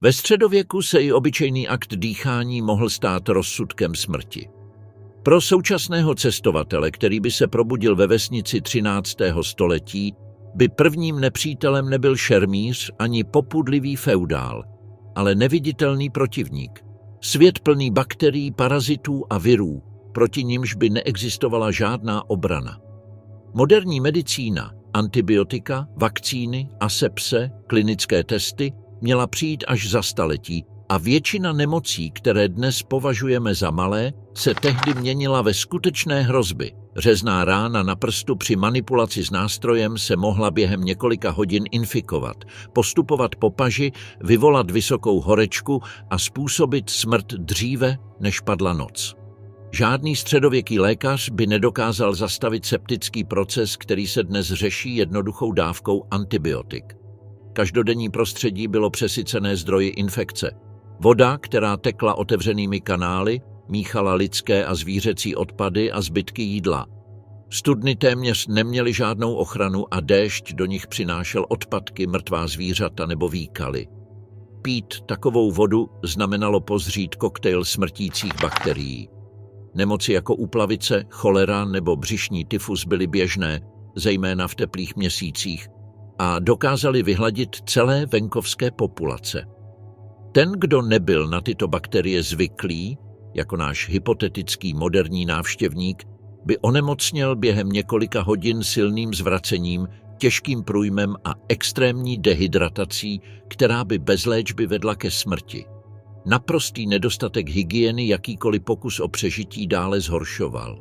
Ve středověku se i obyčejný akt dýchání mohl stát rozsudkem smrti. Pro současného cestovatele, který by se probudil ve vesnici 13. století, by prvním nepřítelem nebyl šermíř ani popudlivý feudál, ale neviditelný protivník. Svět plný bakterií, parazitů a virů, proti nimž by neexistovala žádná obrana. Moderní medicína, antibiotika, vakcíny, asepse, klinické testy měla přijít až za staletí a většina nemocí, které dnes považujeme za malé, se tehdy měnila ve skutečné hrozby. Řezná rána na prstu při manipulaci s nástrojem se mohla během několika hodin infikovat, postupovat po paži, vyvolat vysokou horečku a způsobit smrt dříve, než padla noc. Žádný středověký lékař by nedokázal zastavit septický proces, který se dnes řeší jednoduchou dávkou antibiotik. Každodenní prostředí bylo přesycené zdroji infekce. Voda, která tekla otevřenými kanály, míchala lidské a zvířecí odpady a zbytky jídla. Studny téměř neměly žádnou ochranu a déšť do nich přinášel odpadky, mrtvá zvířata nebo výkaly. Pít takovou vodu znamenalo pozřít koktejl smrtících bakterií. Nemoci jako úplavice, cholera nebo břišní tyfus byly běžné, zejména v teplých měsících, a dokázali vyhladit celé venkovské populace. Ten, kdo nebyl na tyto bakterie zvyklý, jako náš hypotetický moderní návštěvník, by onemocněl během několika hodin silným zvracením, těžkým průjmem a extrémní dehydratací, která by bez léčby vedla ke smrti. Naprostý nedostatek hygieny jakýkoliv pokus o přežití dále zhoršoval.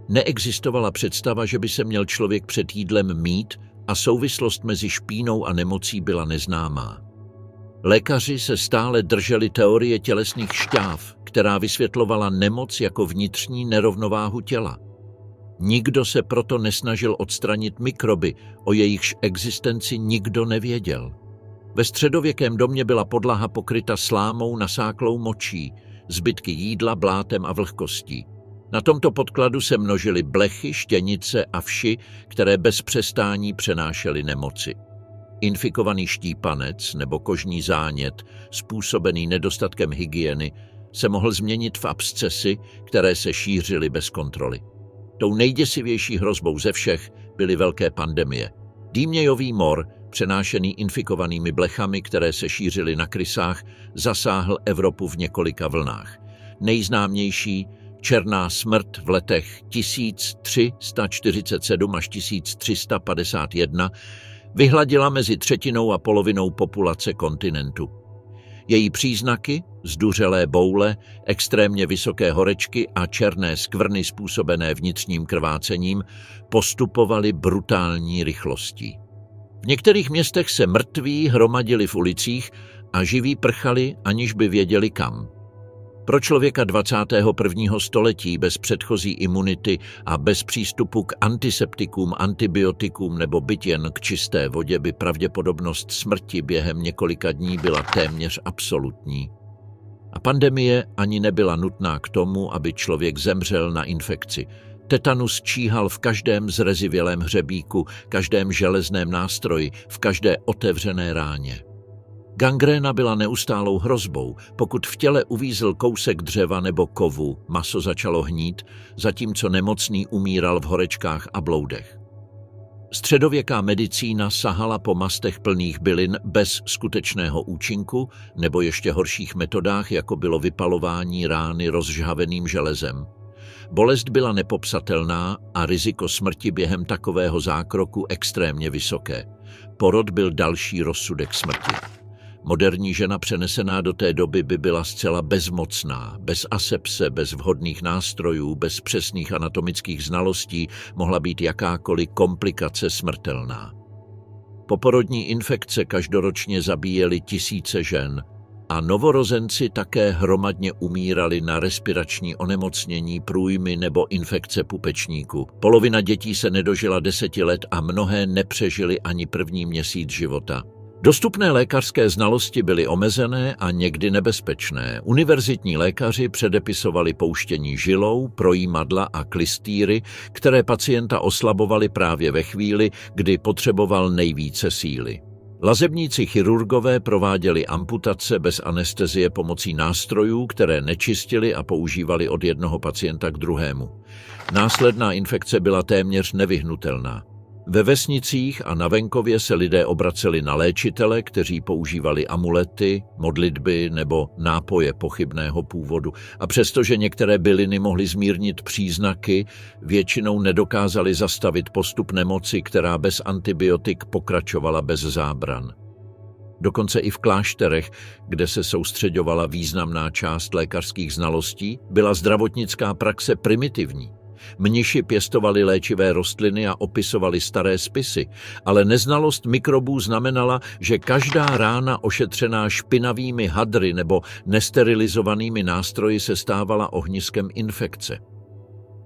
Neexistovala představa, že by se měl člověk před jídlem mít a souvislost mezi špínou a nemocí byla neznámá. Lékaři se stále drželi teorie tělesných šťáv, která vysvětlovala nemoc jako vnitřní nerovnováhu těla. Nikdo se proto nesnažil odstranit mikroby, o jejichž existenci nikdo nevěděl. Ve středověkém domě byla podlaha pokryta slámou nasáklou močí, zbytky jídla, blátem a vlhkostí. Na tomto podkladu se množily blechy, štěnice a vši, které bez přestání přenášely nemoci. Infikovaný štípanec nebo kožní zánět, způsobený nedostatkem hygieny, se mohl změnit v abscesy, které se šířily bez kontroly. Tou nejděsivější hrozbou ze všech byly velké pandemie. Dýmějový mor, přenášený infikovanými blechami, které se šířily na krysách, zasáhl Evropu v několika vlnách. Nejznámější černá smrt v letech 1347 až 1351 vyhladila mezi třetinou a polovinou populace kontinentu. Její příznaky, zduřelé boule, extrémně vysoké horečky a černé skvrny způsobené vnitřním krvácením, postupovaly brutální rychlostí. V některých městech se mrtví hromadili v ulicích a živí prchali, aniž by věděli kam. Pro člověka 21. století bez předchozí imunity a bez přístupu k antiseptikům, antibiotikům nebo byť jen k čisté vodě by pravděpodobnost smrti během několika dní byla téměř absolutní. A pandemie ani nebyla nutná k tomu, aby člověk zemřel na infekci. Tetanus číhal v každém zrezivělém hřebíku, každém železném nástroji, v každé otevřené ráně. Gangréna byla neustálou hrozbou. Pokud v těle uvízl kousek dřeva nebo kovu, maso začalo hnít, zatímco nemocný umíral v horečkách a bloudech. Středověká medicína sahala po mastech plných bylin bez skutečného účinku nebo ještě horších metodách, jako bylo vypalování rány rozžhaveným železem. Bolest byla nepopsatelná a riziko smrti během takového zákroku extrémně vysoké. Porod byl další rozsudek smrti. Moderní žena přenesená do té doby by byla zcela bezmocná, bez asepse, bez vhodných nástrojů, bez přesných anatomických znalostí mohla být jakákoliv komplikace smrtelná. Poporodní infekce každoročně zabíjely tisíce žen a novorozenci také hromadně umírali na respirační onemocnění, průjmy nebo infekce pupečníku. Polovina dětí se nedožila 10 let a mnohé nepřežily ani první měsíc života. Dostupné lékařské znalosti byly omezené a někdy nebezpečné. Univerzitní lékaři předepisovali pouštění žilou, projímadla a klystýry, které pacienta oslabovaly právě ve chvíli, kdy potřeboval nejvíce síly. Lazebníci chirurgové prováděli amputace bez anestezie pomocí nástrojů, které nečistili a používali od jednoho pacienta k druhému. Následná infekce byla téměř nevyhnutelná. Ve vesnicích a na venkově se lidé obraceli na léčitele, kteří používali amulety, modlitby nebo nápoje pochybného původu. A přestože některé byliny mohly zmírnit příznaky, většinou nedokázali zastavit postup nemoci, která bez antibiotik pokračovala bez zábran. Dokonce i v klášterech, kde se soustřeďovala významná část lékařských znalostí, byla zdravotnická praxe primitivní. Mniši pěstovali léčivé rostliny a opisovali staré spisy, ale neznalost mikrobů znamenala, že každá rána ošetřená špinavými hadry nebo nesterilizovanými nástroji se stávala ohniskem infekce.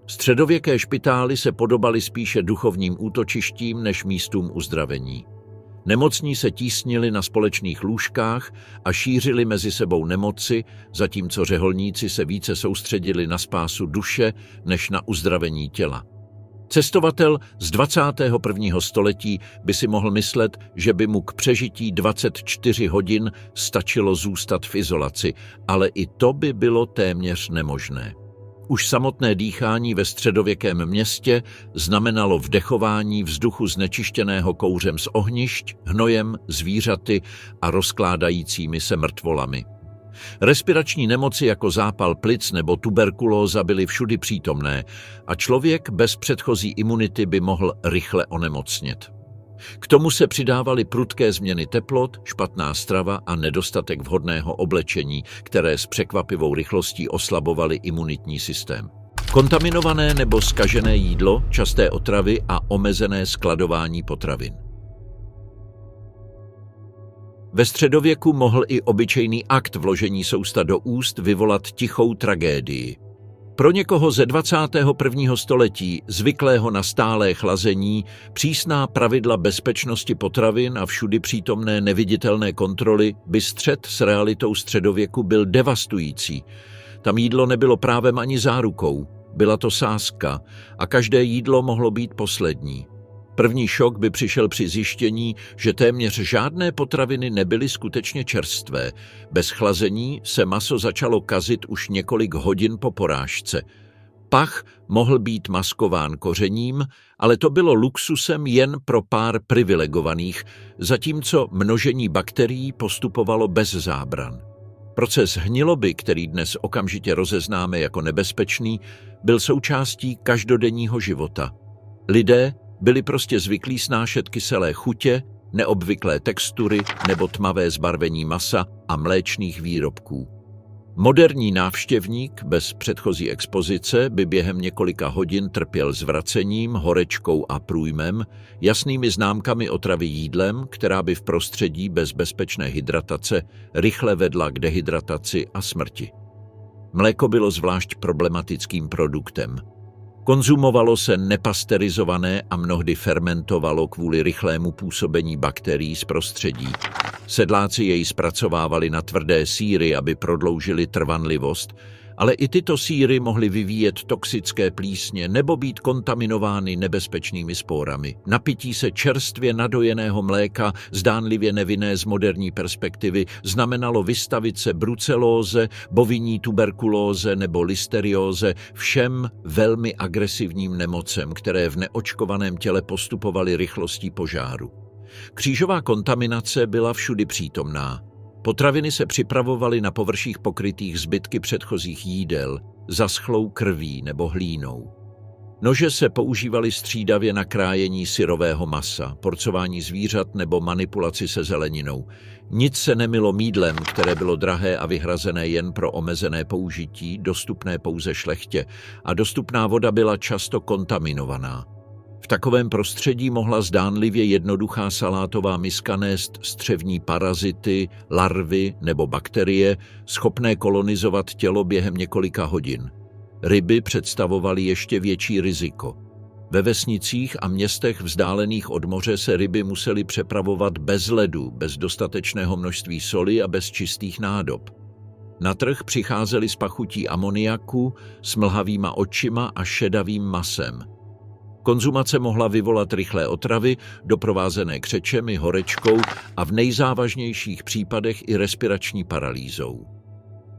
Středověké špitály se podobaly spíše duchovním útočištím než místům uzdravení. Nemocní se tísnili na společných lůžkách a šířili mezi sebou nemoci, zatímco řeholníci se více soustředili na spásu duše než na uzdravení těla. Cestovatel z 21. století by si mohl myslet, že by mu k přežití 24 hodin stačilo zůstat v izolaci, ale i to by bylo téměř nemožné. Už samotné dýchání ve středověkém městě znamenalo vdechování vzduchu znečištěného kouřem z ohnišť, hnojem, zvířaty a rozkládajícími se mrtvolami. Respirační nemoci jako zápal plic nebo tuberkulóza byly všudy přítomné a člověk bez předchozí imunity by mohl rychle onemocnět. K tomu se přidávaly prudké změny teplot, špatná strava a nedostatek vhodného oblečení, které s překvapivou rychlostí oslabovaly imunitní systém. Kontaminované nebo zkažené jídlo, časté otravy a omezené skladování potravin. Ve středověku mohl i obyčejný akt vložení sousta do úst vyvolat tichou tragédii. Pro někoho ze 21. století, zvyklého na stálé chlazení, přísná pravidla bezpečnosti potravin a všudy přítomné neviditelné kontroly by střet s realitou středověku byl devastující. Tam jídlo nebylo právem ani zárukou, byla to sázka a každé jídlo mohlo být poslední. První šok by přišel při zjištění, že téměř žádné potraviny nebyly skutečně čerstvé. Bez chlazení se maso začalo kazit už několik hodin po porážce. Pach mohl být maskován kořením, ale to bylo luxusem jen pro pár privilegovaných, zatímco množení bakterií postupovalo bez zábran. Proces hniloby, který dnes okamžitě rozeznáme jako nebezpečný, byl součástí každodenního života. Lidé byli prostě zvyklí snášet kyselé chutě, neobvyklé textury nebo tmavé zbarvení masa a mléčných výrobků. Moderní návštěvník bez předchozí expozice by během několika hodin trpěl zvracením, horečkou a průjmem, jasnými známkami otravy jídlem, která by v prostředí bez bezpečné hydratace rychle vedla k dehydrataci a smrti. Mléko bylo zvlášť problematickým produktem. Konzumovalo se nepasterizované a mnohdy fermentovalo kvůli rychlému působení bakterií z prostředí. Sedláci jej zpracovávali na tvrdé sýry, aby prodloužili trvanlivost, ale i tyto sýry mohly vyvíjet toxické plísně nebo být kontaminovány nebezpečnými spórami. Napití se čerstvě nadojeného mléka, zdánlivě nevinné z moderní perspektivy, znamenalo vystavit se brucelóze, bovinní tuberkulóze nebo listerióze, všem velmi agresivním nemocem, které v neočkovaném těle postupovaly rychlostí požáru. Křížová kontaminace byla všudy přítomná. Potraviny se připravovaly na površích pokrytých zbytky předchozích jídel, zaschlou krví nebo hlínou. Nože se používaly střídavě na krájení syrového masa, porcování zvířat nebo manipulaci se zeleninou. Nic se nemylo mýdlem, které bylo drahé a vyhrazené jen pro omezené použití, dostupné pouze šlechtě, a dostupná voda byla často kontaminovaná. V takovém prostředí mohla zdánlivě jednoduchá salátová miska nést střevní parazity, larvy nebo bakterie, schopné kolonizovat tělo během několika hodin. Ryby představovaly ještě větší riziko. Ve vesnicích a městech vzdálených od moře se ryby musely přepravovat bez ledu, bez dostatečného množství soli a bez čistých nádob. Na trh přicházely s pachutí amoniaku, s mlhavýma očima a šedavým masem. Konzumace mohla vyvolat rychlé otravy, doprovázené křečemi, horečkou a v nejzávažnějších případech i respirační paralýzou.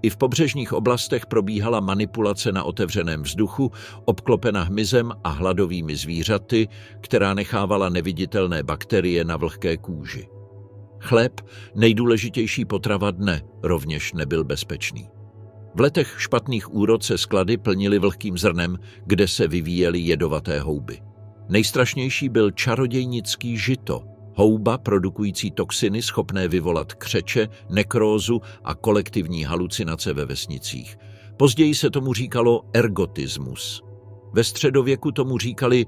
I v pobřežních oblastech probíhala manipulace na otevřeném vzduchu, obklopena hmyzem a hladovými zvířaty, která nechávala neviditelné bakterie na vlhké kůži. Chléb, nejdůležitější potrava dne, rovněž nebyl bezpečný. V letech špatných úrod se sklady plnily vlhkým zrnem, kde se vyvíjely jedovaté houby. Nejstrašnější byl čarodějnický žito, houba produkující toxiny schopné vyvolat křeče, nekrózu a kolektivní halucinace ve vesnicích. Později se tomu říkalo ergotismus. Ve středověku tomu říkali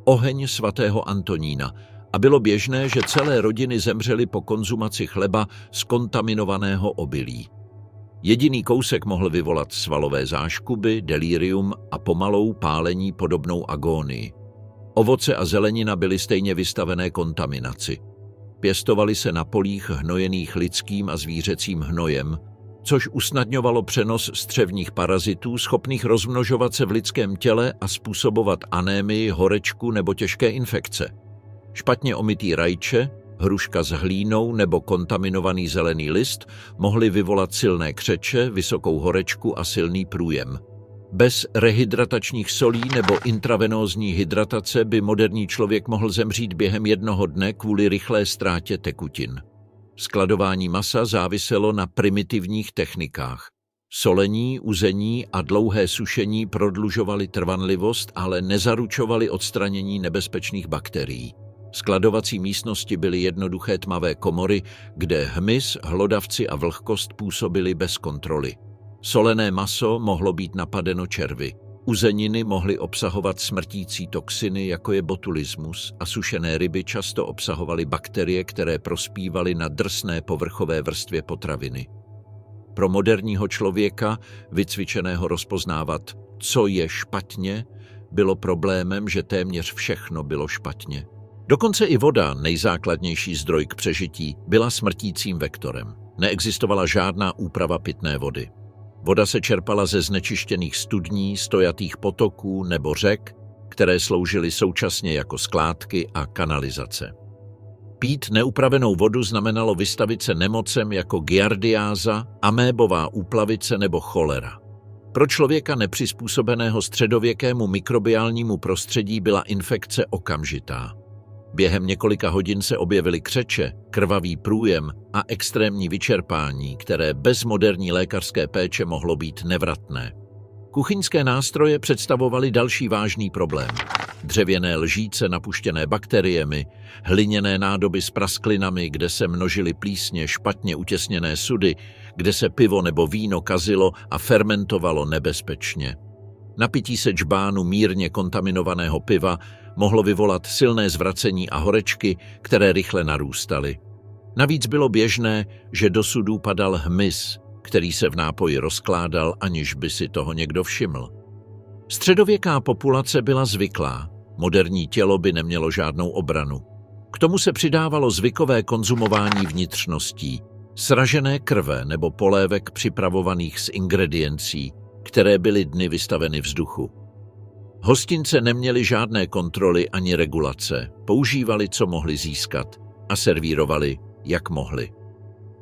oheň svatého Antonína a bylo běžné, že celé rodiny zemřely po konzumaci chleba z kontaminovaného obilí. Jediný kousek mohl vyvolat svalové záškuby, delirium a pomalou pálení podobnou agónii. Ovoce a zelenina byly stejně vystavené kontaminaci. Pěstovaly se na polích hnojených lidským a zvířecím hnojem, což usnadňovalo přenos střevních parazitů schopných rozmnožovat se v lidském těle a způsobovat anémii, horečku nebo těžké infekce. Špatně omytý rajče, hruška s hlínou nebo kontaminovaný zelený list mohly vyvolat silné křeče, vysokou horečku a silný průjem. Bez rehydratačních solí nebo intravenózní hydratace by moderní člověk mohl zemřít během jednoho dne kvůli rychlé ztrátě tekutin. Skladování masa záviselo na primitivních technikách. Solení, uzení a dlouhé sušení prodlužovaly trvanlivost, ale nezaručovaly odstranění nebezpečných bakterií. Skladovací místnosti byly jednoduché tmavé komory, kde hmyz, hlodavci a vlhkost působili bez kontroly. Solené maso mohlo být napadeno červy. Uzeniny mohly obsahovat smrtící toxiny, jako je botulismus, a sušené ryby často obsahovaly bakterie, které prospívaly na drsné povrchové vrstvě potraviny. Pro moderního člověka, vycvičeného rozpoznávat, co je špatně, bylo problémem, že téměř všechno bylo špatně. Dokonce i voda, nejzákladnější zdroj k přežití, byla smrtícím vektorem. Neexistovala žádná úprava pitné vody. Voda se čerpala ze znečištěných studní, stojatých potoků nebo řek, které sloužily současně jako skládky a kanalizace. Pít neupravenou vodu znamenalo vystavit se nemocem jako giardiáza, amébová úplavice nebo cholera. Pro člověka nepřizpůsobeného středověkému mikrobiálnímu prostředí byla infekce okamžitá. Během několika hodin se objevily křeče, krvavý průjem a extrémní vyčerpání, které bez moderní lékařské péče mohlo být nevratné. Kuchyňské nástroje představovaly další vážný problém. Dřevěné lžíce napuštěné bakteriemi, hliněné nádoby s prasklinami, kde se množily plísně, špatně utěsněné sudy, kde se pivo nebo víno kazilo a fermentovalo nebezpečně. Napití se džbánu mírně kontaminovaného piva mohlo vyvolat silné zvracení a horečky, které rychle narůstaly. Navíc bylo běžné, že do sudů padal hmyz, který se v nápoji rozkládal, aniž by si toho někdo všiml. Středověká populace byla zvyklá, moderní tělo by nemělo žádnou obranu. K tomu se přidávalo zvykové konzumování vnitřností, sražené krve nebo polévek připravovaných z ingrediencí, které byly dny vystaveny vzduchu. Hostince neměli žádné kontroly ani regulace, používali, co mohli získat a servírovali, jak mohli.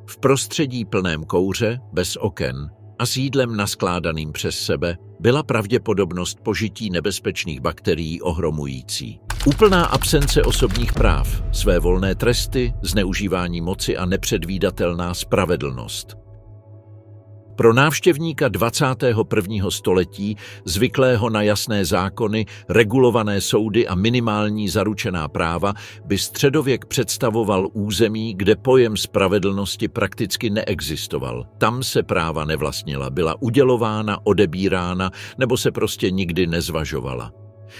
V prostředí plném kouře, bez oken a s jídlem naskládaným přes sebe byla pravděpodobnost požití nebezpečných bakterií ohromující. Úplná absence osobních práv, svévolné tresty, zneužívání moci a nepředvídatelná spravedlnost. Pro návštěvníka 21. století, zvyklého na jasné zákony, regulované soudy a minimální zaručená práva, by středověk představoval území, kde pojem spravedlnosti prakticky neexistoval. Tam se práva nevlastnila, byla udělována, odebírána nebo se prostě nikdy nezvažovala.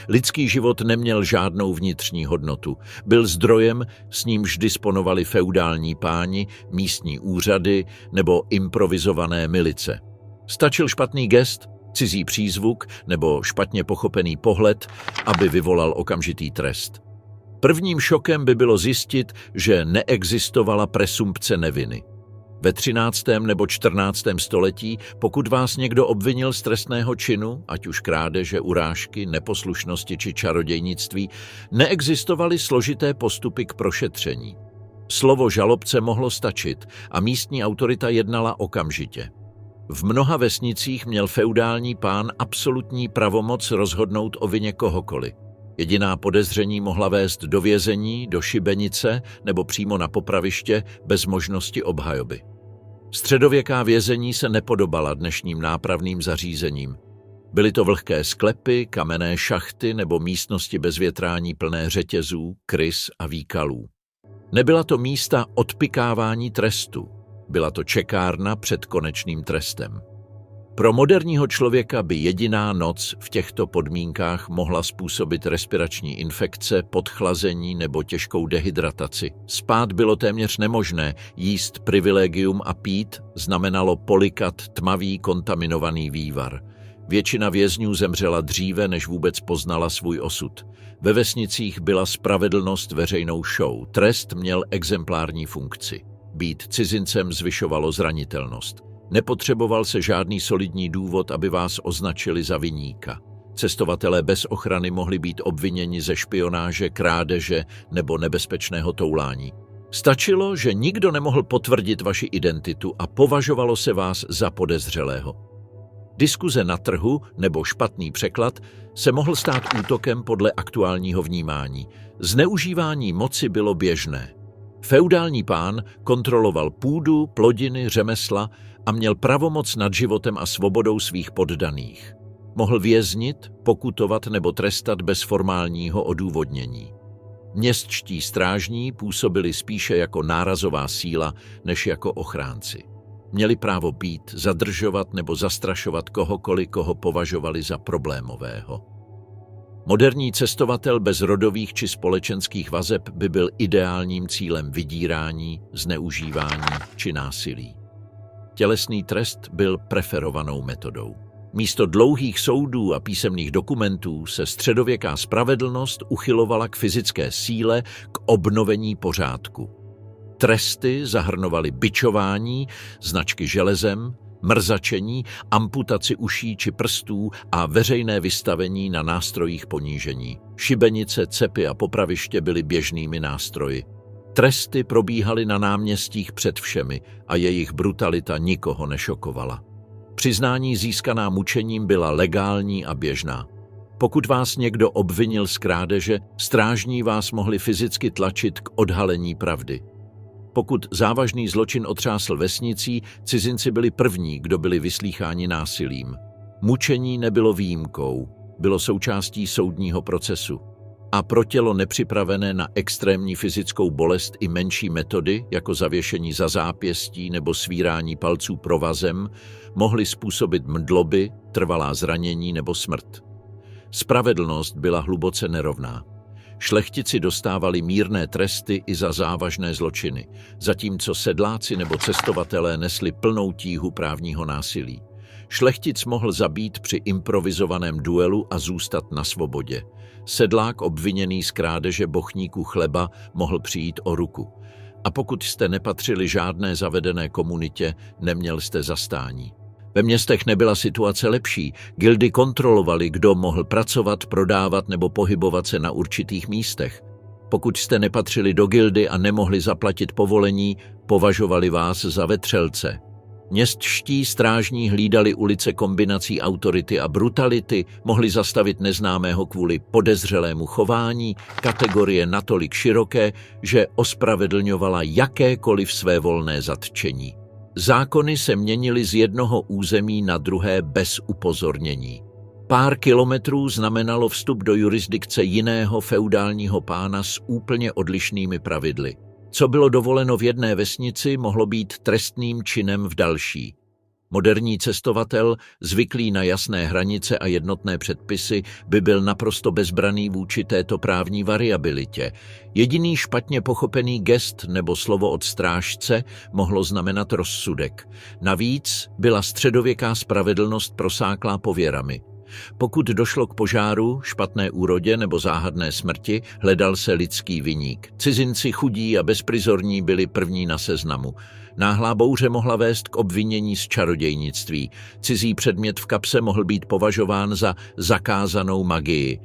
Lidský život neměl žádnou vnitřní hodnotu. Byl zdrojem, s nímž disponovali feudální páni, místní úřady nebo improvizované milice. Stačil špatný gest, cizí přízvuk nebo špatně pochopený pohled, aby vyvolal okamžitý trest. Prvním šokem by bylo zjistit, že neexistovala presumpce neviny. Ve 13. nebo 14. století, pokud vás někdo obvinil z trestného činu, ať už krádeže, urážky, neposlušnosti či čarodějnictví, neexistovaly složité postupy k prošetření. Slovo žalobce mohlo stačit a místní autorita jednala okamžitě. V mnoha vesnicích měl feudální pán absolutní pravomoc rozhodnout o vině kohokoliv. Jediná podezření mohla vést do vězení, do šibenice nebo přímo na popraviště bez možnosti obhajoby. Středověká vězení se nepodobala dnešním nápravným zařízením. Byly to vlhké sklepy, kamenné šachty nebo místnosti bez větrání plné řetězů, krys a výkalů. Nebyla to místa odpykávání trestu, byla to čekárna před konečným trestem. Pro moderního člověka by jediná noc v těchto podmínkách mohla způsobit respirační infekce, podchlazení nebo těžkou dehydrataci. Spát bylo téměř nemožné, jíst privilegium a pít znamenalo polikat tmavý kontaminovaný vývar. Většina vězňů zemřela dříve, než vůbec poznala svůj osud. Ve vesnicích byla spravedlnost veřejnou show, trest měl exemplární funkci. Být cizincem zvyšovalo zranitelnost. Nepotřeboval se žádný solidní důvod, aby vás označili za viníka. Cestovatelé bez ochrany mohli být obviněni ze špionáže, krádeže nebo nebezpečného toulání. Stačilo, že nikdo nemohl potvrdit vaši identitu a považovalo se vás za podezřelého. Diskuze na trhu nebo špatný překlad se mohl stát útokem podle aktuálního vnímání. Zneužívání moci bylo běžné. Feudální pán kontroloval půdu, plodiny, řemesla a měl pravomoc nad životem a svobodou svých poddaných. Mohl věznit, pokutovat nebo trestat bez formálního odůvodnění. Městští strážní působili spíše jako nárazová síla než jako ochránci. Měli právo být, zadržovat nebo zastrašovat kohokoliv, koho považovali za problémového. Moderní cestovatel bez rodových či společenských vazeb by byl ideálním cílem vydírání, zneužívání či násilí. Tělesný trest byl preferovanou metodou. Místo dlouhých soudů a písemných dokumentů se středověká spravedlnost uchylovala k fyzické síle, k obnovení pořádku. Tresty zahrnovaly bičování, značky železem, mrzačení, amputaci uší či prstů a veřejné vystavení na nástrojích ponížení. Šibenice, cepy a popraviště byly běžnými nástroji. Tresty probíhaly na náměstích před všemi a jejich brutalita nikoho nešokovala. Přiznání získaná mučením byla legální a běžná. Pokud vás někdo obvinil z krádeže, strážní vás mohli fyzicky tlačit k odhalení pravdy. Pokud závažný zločin otřásl vesnicí, cizinci byli první, kdo byli vyslýcháni násilím. Mučení nebylo výjimkou, bylo součástí soudního procesu. A pro tělo nepřipravené na extrémní fyzickou bolest i menší metody, jako zavěšení za zápěstí nebo svírání palců provazem, mohly způsobit mdloby, trvalá zranění nebo smrt. Spravedlnost byla hluboce nerovná. Šlechtici dostávali mírné tresty i za závažné zločiny, zatímco sedláci nebo cestovatelé nesli plnou tíhu právního násilí. Šlechtic mohl zabít při improvizovaném duelu a zůstat na svobodě. Sedlák obviněný z krádeže bochníků chleba mohl přijít o ruku. A pokud jste nepatřili žádné zavedené komunitě, neměl jste zastání. Ve městech nebyla situace lepší, gildy kontrolovaly, kdo mohl pracovat, prodávat nebo pohybovat se na určitých místech. Pokud jste nepatřili do gildy a nemohli zaplatit povolení, považovali vás za vetřelce. Městští strážní hlídali ulice kombinací autority a brutality, mohli zastavit neznámého kvůli podezřelému chování, kategorie natolik široké, že ospravedlňovala jakékoliv svévolné zatčení. Zákony se měnily z jednoho území na druhé bez upozornění. Pár kilometrů znamenalo vstup do jurisdikce jiného feudálního pána s úplně odlišnými pravidly. Co bylo dovoleno v jedné vesnici, mohlo být trestným činem v další. Moderní cestovatel, zvyklý na jasné hranice a jednotné předpisy, by byl naprosto bezbraný vůči této právní variabilitě. Jediný špatně pochopený gest nebo slovo od strážce mohlo znamenat rozsudek. Navíc byla středověká spravedlnost prosáklá pověrami. Pokud došlo k požáru, špatné úrodě nebo záhadné smrti, hledal se lidský viník. Cizinci chudí a bezprizorní byli první na seznamu. Náhlá bouře mohla vést k obvinění z čarodějnictví. Cizí předmět v kapse mohl být považován za zakázanou magii.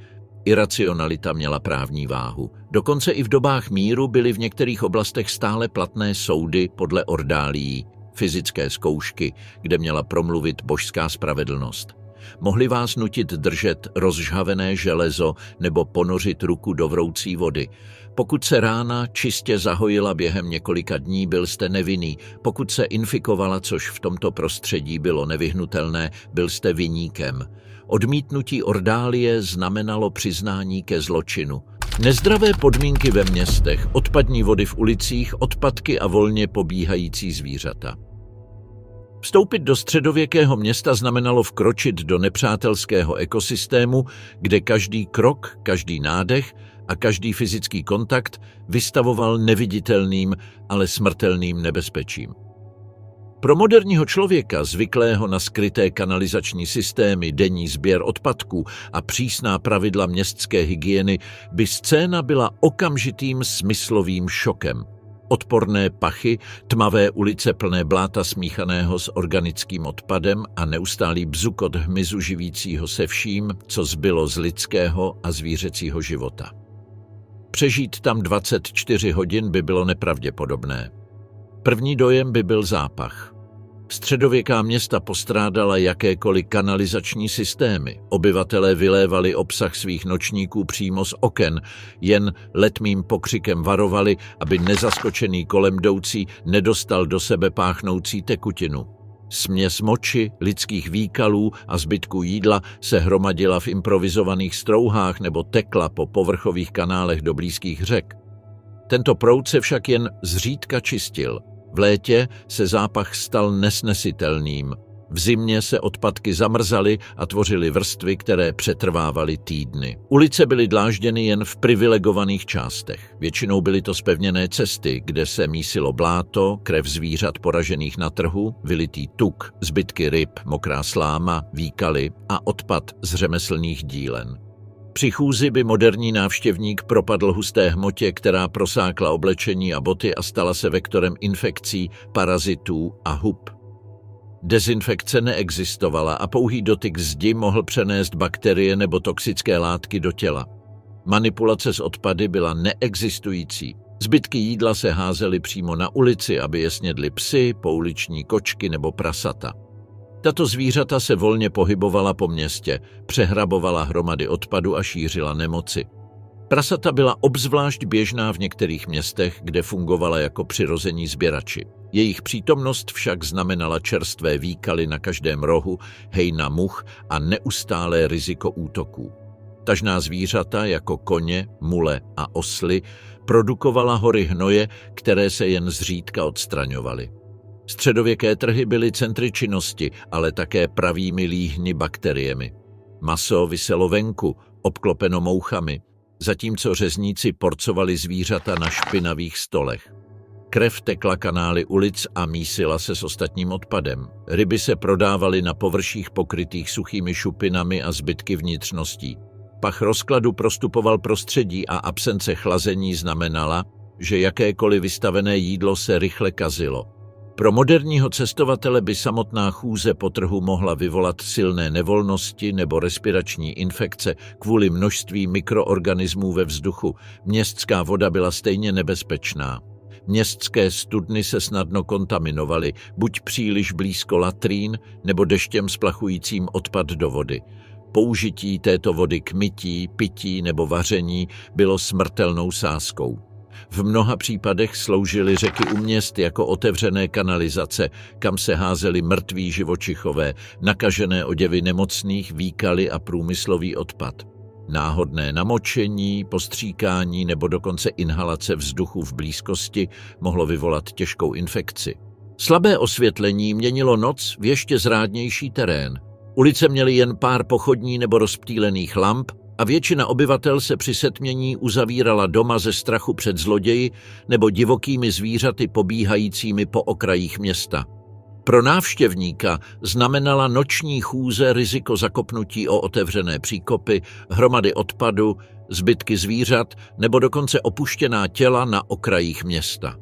Iracionalita měla právní váhu. Dokonce i v dobách míru byly v některých oblastech stále platné soudy podle ordálií, fyzické zkoušky, kde měla promluvit božská spravedlnost. Mohli vás nutit držet rozžhavené železo nebo ponořit ruku do vroucí vody. Pokud se rána čistě zahojila během několika dní, byl jste nevinný. Pokud se infikovala, což v tomto prostředí bylo nevyhnutelné, byl jste viníkem. Odmítnutí ordálie znamenalo přiznání ke zločinu. Nezdravé podmínky ve městech, odpadní vody v ulicích, odpadky a volně pobíhající zvířata. Vstoupit do středověkého města znamenalo vkročit do nepřátelského ekosystému, kde každý krok, každý nádech a každý fyzický kontakt vystavoval neviditelným, ale smrtelným nebezpečím. Pro moderního člověka, zvyklého na skryté kanalizační systémy, denní sběr odpadků a přísná pravidla městské hygieny, by scéna byla okamžitým smyslovým šokem. Odporné pachy, tmavé ulice plné bláta smíchaného s organickým odpadem a neustálý bzukot hmyzu živícího se vším, co zbylo z lidského a zvířecího života. Přežít tam 24 hodin by bylo nepravděpodobné. První dojem by byl zápach. Středověká města postrádala jakékoliv kanalizační systémy. Obyvatelé vylévali obsah svých nočníků přímo z oken, jen letmým pokřikem varovali, aby nezaskočený kolem jdoucí nedostal do sebe páchnoucí tekutinu. Směs moči, lidských výkalů a zbytků jídla se hromadila v improvizovaných strouhách nebo tekla po povrchových kanálech do blízkých řek. Tento proud se však jen zřídka čistil. V létě se zápach stal nesnesitelným. V zimě se odpadky zamrzaly a tvořily vrstvy, které přetrvávaly týdny. Ulice byly dlážděny jen v privilegovaných částech. Většinou byly to zpevněné cesty, kde se mísilo bláto, krev zvířat poražených na trhu, vylitý tuk, zbytky ryb, mokrá sláma, výkaly a odpad z řemeslných dílen. Při chůzi by moderní návštěvník propadl husté hmotě, která prosákla oblečení a boty a stala se vektorem infekcí, parazitů a hub. Dezinfekce neexistovala a pouhý dotyk zdi mohl přenést bakterie nebo toxické látky do těla. Manipulace s odpady byla neexistující. Zbytky jídla se házely přímo na ulici, aby je snědli psy, pouliční kočky nebo prasata. Tato zvířata se volně pohybovala po městě, přehrabovala hromady odpadu a šířila nemoci. Prasata byla obzvlášť běžná v některých městech, kde fungovala jako přirození sběrači. Jejich přítomnost však znamenala čerstvé výkaly na každém rohu, hejna much a neustálé riziko útoků. Tažná zvířata jako koně, mule a osly produkovala hory hnoje, které se jen zřídka odstraňovaly. Středověké trhy byly centry činnosti, ale také pravými líhni bakteriemi. Maso viselo venku, obklopeno mouchami, zatímco řezníci porcovali zvířata na špinavých stolech. Krev tekla kanály ulic a mísila se s ostatním odpadem. Ryby se prodávaly na površích pokrytých suchými šupinami a zbytky vnitřností. Pach rozkladu prostupoval prostředí a absence chlazení znamenala, že jakékoliv vystavené jídlo se rychle kazilo. Pro moderního cestovatele by samotná chůze po trhu mohla vyvolat silné nevolnosti nebo respirační infekce kvůli množství mikroorganismů ve vzduchu. Městská voda byla stejně nebezpečná. Městské studny se snadno kontaminovaly, buď příliš blízko latrín, nebo deštěm splachujícím odpad do vody. Použití této vody k mytí, pití nebo vaření bylo smrtelnou sázkou. V mnoha případech sloužily řeky u měst jako otevřené kanalizace, kam se házeli mrtví živočichové, nakažené oděvy nemocných, výkaly a průmyslový odpad. Náhodné namočení, postříkání nebo dokonce inhalace vzduchu v blízkosti mohlo vyvolat těžkou infekci. Slabé osvětlení měnilo noc v ještě zrádnější terén. Ulice měly jen pár pochodní nebo rozptýlených lamp a většina obyvatel se při setmění uzavírala doma ze strachu před zloději nebo divokými zvířaty pobíhajícími po okrajích města. Pro návštěvníka znamenala noční chůze riziko zakopnutí o otevřené příkopy, hromady odpadu, zbytky zvířat nebo dokonce opuštěná těla na okrajích města.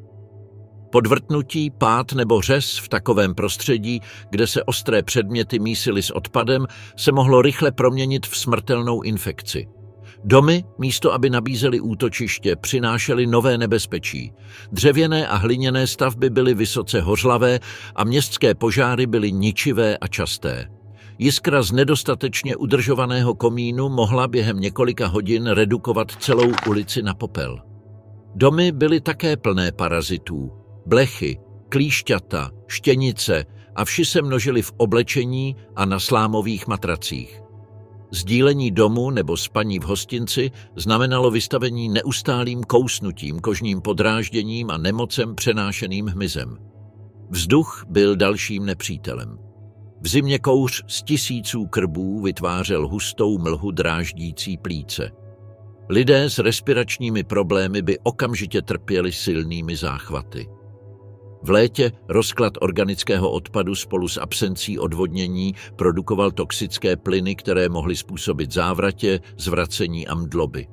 Podvrtnutí, pád nebo řez v takovém prostředí, kde se ostré předměty mísily s odpadem, se mohlo rychle proměnit v smrtelnou infekci. Domy, místo aby nabízely útočiště, přinášely nové nebezpečí. Dřevěné a hliněné stavby byly vysoce hořlavé a městské požáry byly ničivé a časté. Jiskra z nedostatečně udržovaného komínu mohla během několika hodin redukovat celou ulici na popel. Domy byly také plné parazitů. Blechy, klíšťata, štěnice a vši se množili v oblečení a na slámových matracích. Sdílení domu nebo spaní v hostinci znamenalo vystavení neustálým kousnutím, kožním podrážděním a nemocem přenášeným hmyzem. Vzduch byl dalším nepřítelem. V zimě kouř z tisíců krbů vytvářel hustou mlhu dráždící plíce. Lidé s respiračními problémy by okamžitě trpěli silnými záchvaty. V létě rozklad organického odpadu spolu s absencí odvodnění produkoval toxické plyny, které mohly způsobit závratě, zvracení a mdloby.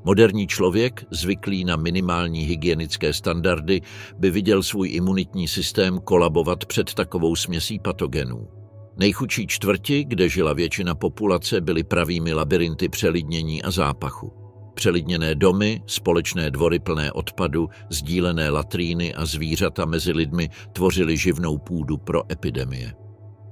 Moderní člověk, zvyklý na minimální hygienické standardy, by viděl svůj imunitní systém kolabovat před takovou směsí patogenů. Nejchudší čtvrti, kde žila většina populace, byly pravými labirinty přelidnění a zápachu. Přelidněné domy, společné dvory plné odpadu, sdílené latríny a zvířata mezi lidmi tvořily živnou půdu pro epidemie.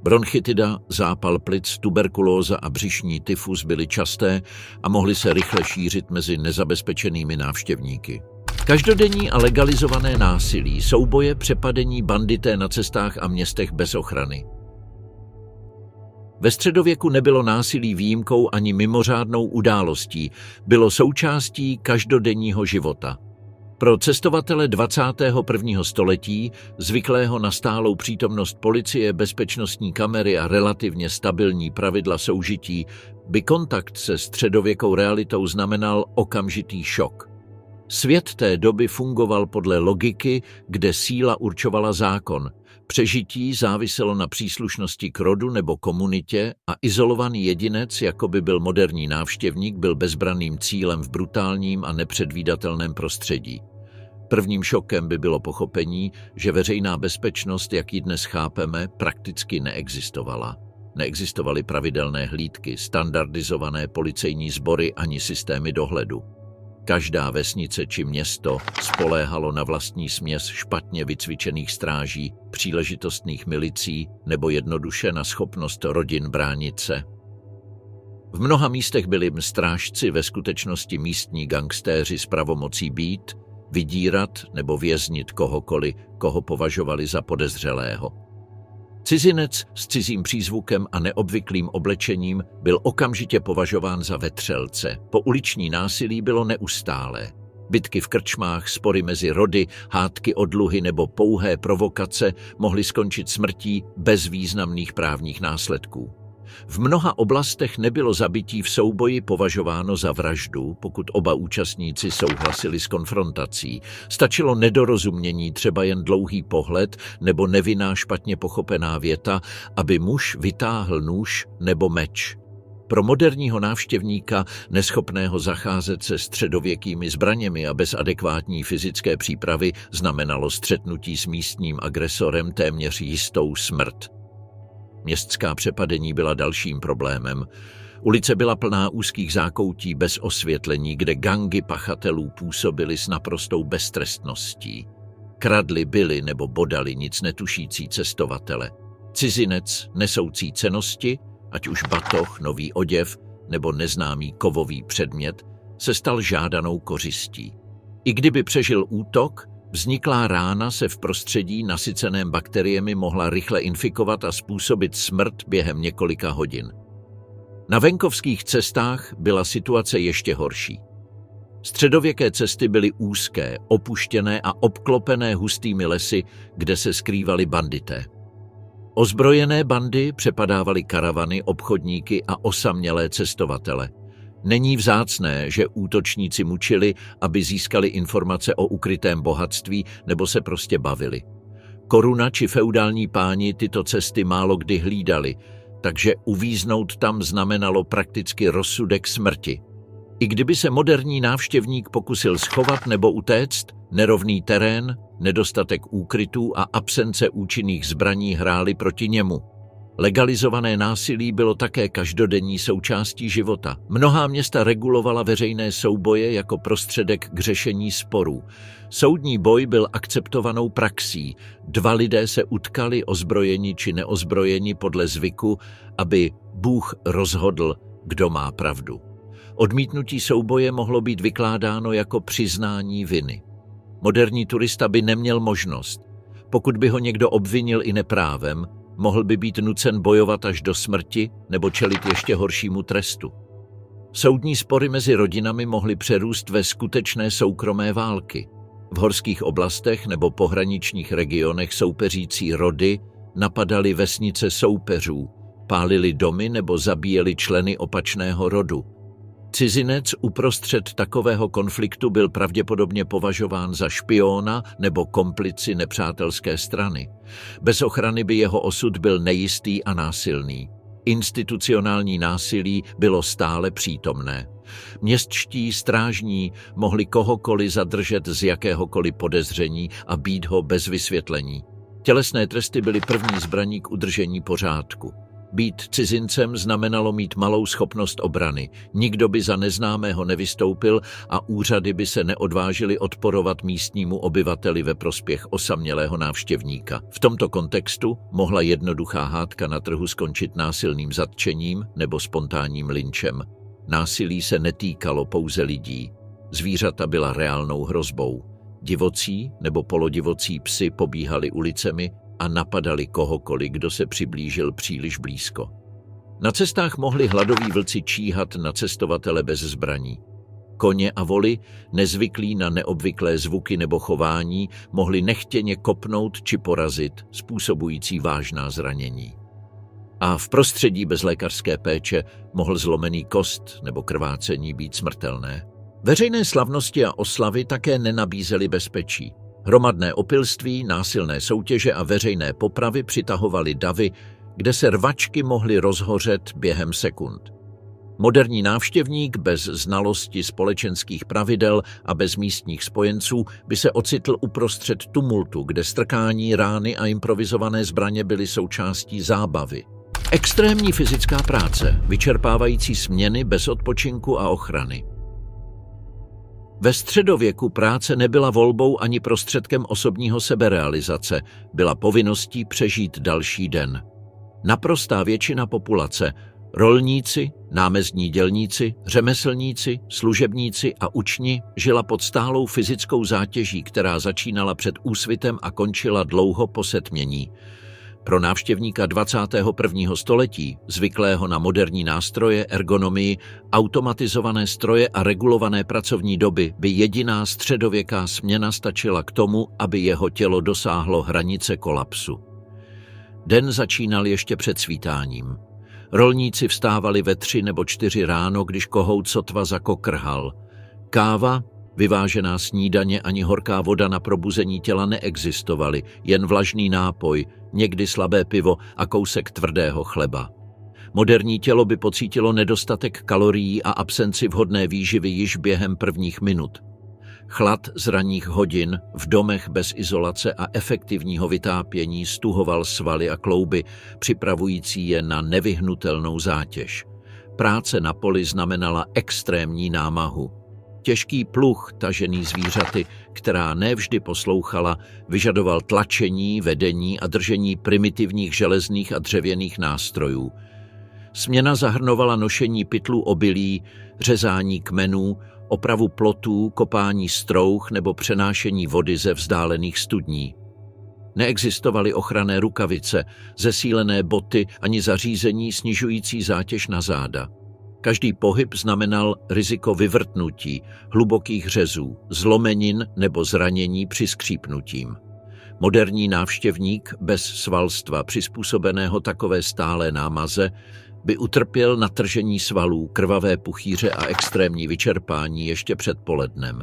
Bronchitida, zápal plic, tuberkulóza a břišní tyfus byly časté a mohly se rychle šířit mezi nezabezpečenými návštěvníky. Každodenní a legalizované násilí, souboje, přepadení, bandité na cestách a městech bez ochrany. Ve středověku nebylo násilí výjimkou ani mimořádnou událostí, bylo součástí každodenního života. Pro cestovatele 21. století, zvyklého na stálou přítomnost policie, bezpečnostní kamery a relativně stabilní pravidla soužití, by kontakt se středověkou realitou znamenal okamžitý šok. Svět té doby fungoval podle logiky, kde síla určovala zákon. Přežití záviselo na příslušnosti k rodu nebo komunitě a izolovaný jedinec, jako by byl moderní návštěvník, byl bezbranným cílem v brutálním a nepředvídatelném prostředí. Prvním šokem by bylo pochopení, že veřejná bezpečnost, jak ji dnes chápeme, prakticky neexistovala. Neexistovaly pravidelné hlídky, standardizované policejní sbory ani systémy dohledu. Každá vesnice či město spoléhalo na vlastní směs špatně vycvičených stráží, příležitostných milicí nebo jednoduše na schopnost rodin bránit se. V mnoha místech byli strážci ve skutečnosti místní gangstéři s pravomocí být, vydírat nebo věznit kohokoliv, koho považovali za podezřelého. Cizinec s cizím přízvukem a neobvyklým oblečením byl okamžitě považován za vetřelce. Pouliční násilí bylo neustálé. Bitky v krčmách, spory mezi rody, hádky o dluhy nebo pouhé provokace mohly skončit smrtí bez významných právních následků. V mnoha oblastech nebylo zabití v souboji považováno za vraždu, pokud oba účastníci souhlasili s konfrontací. Stačilo nedorozumění, třeba jen dlouhý pohled nebo nevinná špatně pochopená věta, aby muž vytáhl nůž nebo meč. Pro moderního návštěvníka, neschopného zacházet se středověkými zbraněmi a bez adekvátní fyzické přípravy, znamenalo střetnutí s místním agresorem téměř jistou smrt. Městská přepadení byla dalším problémem. Ulice byla plná úzkých zákoutí bez osvětlení, kde gangy pachatelů působily s naprostou beztrestností. Kradli, byli nebo bodali nic netušící cestovatele. Cizinec, nesoucí cennosti, ať už batoh, nový oděv nebo neznámý kovový předmět, se stal žádanou kořistí. I kdyby přežil útok, vzniklá rána se v prostředí nasyceném bakteriemi mohla rychle infikovat a způsobit smrt během několika hodin. Na venkovských cestách byla situace ještě horší. Středověké cesty byly úzké, opuštěné a obklopené hustými lesy, kde se skrývali bandité. Ozbrojené bandy přepadávaly karavany, obchodníky a osamělé cestovatele. Není vzácné, že útočníci mučili, aby získali informace o ukrytém bohatství nebo se prostě bavili. Koruna či feudální páni tyto cesty málo kdy hlídali, takže uvíznout tam znamenalo prakticky rozsudek smrti. I kdyby se moderní návštěvník pokusil schovat nebo utéct, nerovný terén, nedostatek úkrytů a absence účinných zbraní hrály proti němu. Legalizované násilí bylo také každodenní součástí života. Mnohá města regulovala veřejné souboje jako prostředek k řešení sporů. Soudní boj byl akceptovanou praxí. Dva lidé se utkali, ozbrojeni či neozbrojeni podle zvyku, aby Bůh rozhodl, kdo má pravdu. Odmítnutí souboje mohlo být vykládáno jako přiznání viny. Moderní turista by neměl možnost. Pokud by ho někdo obvinil i neprávem, mohl by být nucen bojovat až do smrti nebo čelit ještě horšímu trestu. Soudní spory mezi rodinami mohly přerůst ve skutečné soukromé války. V horských oblastech nebo pohraničních regionech soupeřící rody napadali vesnice soupeřů, pálili domy nebo zabíjeli členy opačného rodu. Cizinec uprostřed takového konfliktu byl pravděpodobně považován za špiona nebo komplici nepřátelské strany. Bez ochrany by jeho osud byl nejistý a násilný. Institucionální násilí bylo stále přítomné. Městští strážní mohli kohokoliv zadržet z jakéhokoliv podezření a bít ho bez vysvětlení. Tělesné tresty byly první zbraní k udržení pořádku. Být cizincem znamenalo mít malou schopnost obrany. Nikdo by za neznámého nevystoupil a úřady by se neodvážily odporovat místnímu obyvateli ve prospěch osamělého návštěvníka. V tomto kontextu mohla jednoduchá hádka na trhu skončit násilným zatčením nebo spontánním lynčem. Násilí se netýkalo pouze lidí. Zvířata byla reálnou hrozbou. Divocí nebo polodivocí psi pobíhali ulicemi a napadali kohokoliv, kdo se přiblížil příliš blízko. Na cestách mohli hladoví vlci číhat na cestovatele bez zbraní. Koně a voly, nezvyklí na neobvyklé zvuky nebo chování, mohli nechtěně kopnout či porazit, způsobující vážná zranění. A v prostředí bez lékařské péče mohl zlomený kost nebo krvácení být smrtelné. Veřejné slavnosti a oslavy také nenabízely bezpečí. Hromadné opilství, násilné soutěže a veřejné popravy přitahovaly davy, kde se rvačky mohly rozhořet během sekund. Moderní návštěvník bez znalosti společenských pravidel a bez místních spojenců by se ocitl uprostřed tumultu, kde strkání, rány a improvizované zbraně byly součástí zábavy. Extrémní fyzická práce, vyčerpávající směny bez odpočinku a ochrany. Ve středověku práce nebyla volbou ani prostředkem osobního seberealizace, byla povinností přežít další den. Naprostá většina populace, rolníci, námezdní dělníci, řemeslníci, služebníci a učni žila pod stálou fyzickou zátěží, která začínala před úsvitem a končila dlouho po setmění. Pro návštěvníka 21. století, zvyklého na moderní nástroje, ergonomii, automatizované stroje a regulované pracovní doby, by jediná středověká směna stačila k tomu, aby jeho tělo dosáhlo hranice kolapsu. Den začínal ještě před svítáním. Rolníci vstávali ve 3 nebo 4 ráno, když kohout sotva zakokrhal. Káva, vyvážená snídaně ani horká voda na probuzení těla neexistovaly, jen vlažný nápoj, někdy slabé pivo a kousek tvrdého chleba. Moderní tělo by pocítilo nedostatek kalorií a absenci vhodné výživy již během prvních minut. Chlad z ranních hodin v domech bez izolace a efektivního vytápění stuhoval svaly a klouby, připravující je na nevyhnutelnou zátěž. Práce na poli znamenala extrémní námahu. Těžký pluh, tažený zvířaty, která nevždy poslouchala, vyžadoval tlačení, vedení a držení primitivních železných a dřevěných nástrojů. Směna zahrnovala nošení pytlů obilí, řezání kmenů, opravu plotů, kopání strouh nebo přenášení vody ze vzdálených studní. Neexistovaly ochranné rukavice, zesílené boty ani zařízení snižující zátěž na záda. Každý pohyb znamenal riziko vyvrtnutí, hlubokých řezů, zlomenin nebo zranění při skřípnutím. Moderní návštěvník bez svalstva přizpůsobeného takové stálé námaze by utrpěl natržení svalů, krvavé puchýře a extrémní vyčerpání ještě před polednem.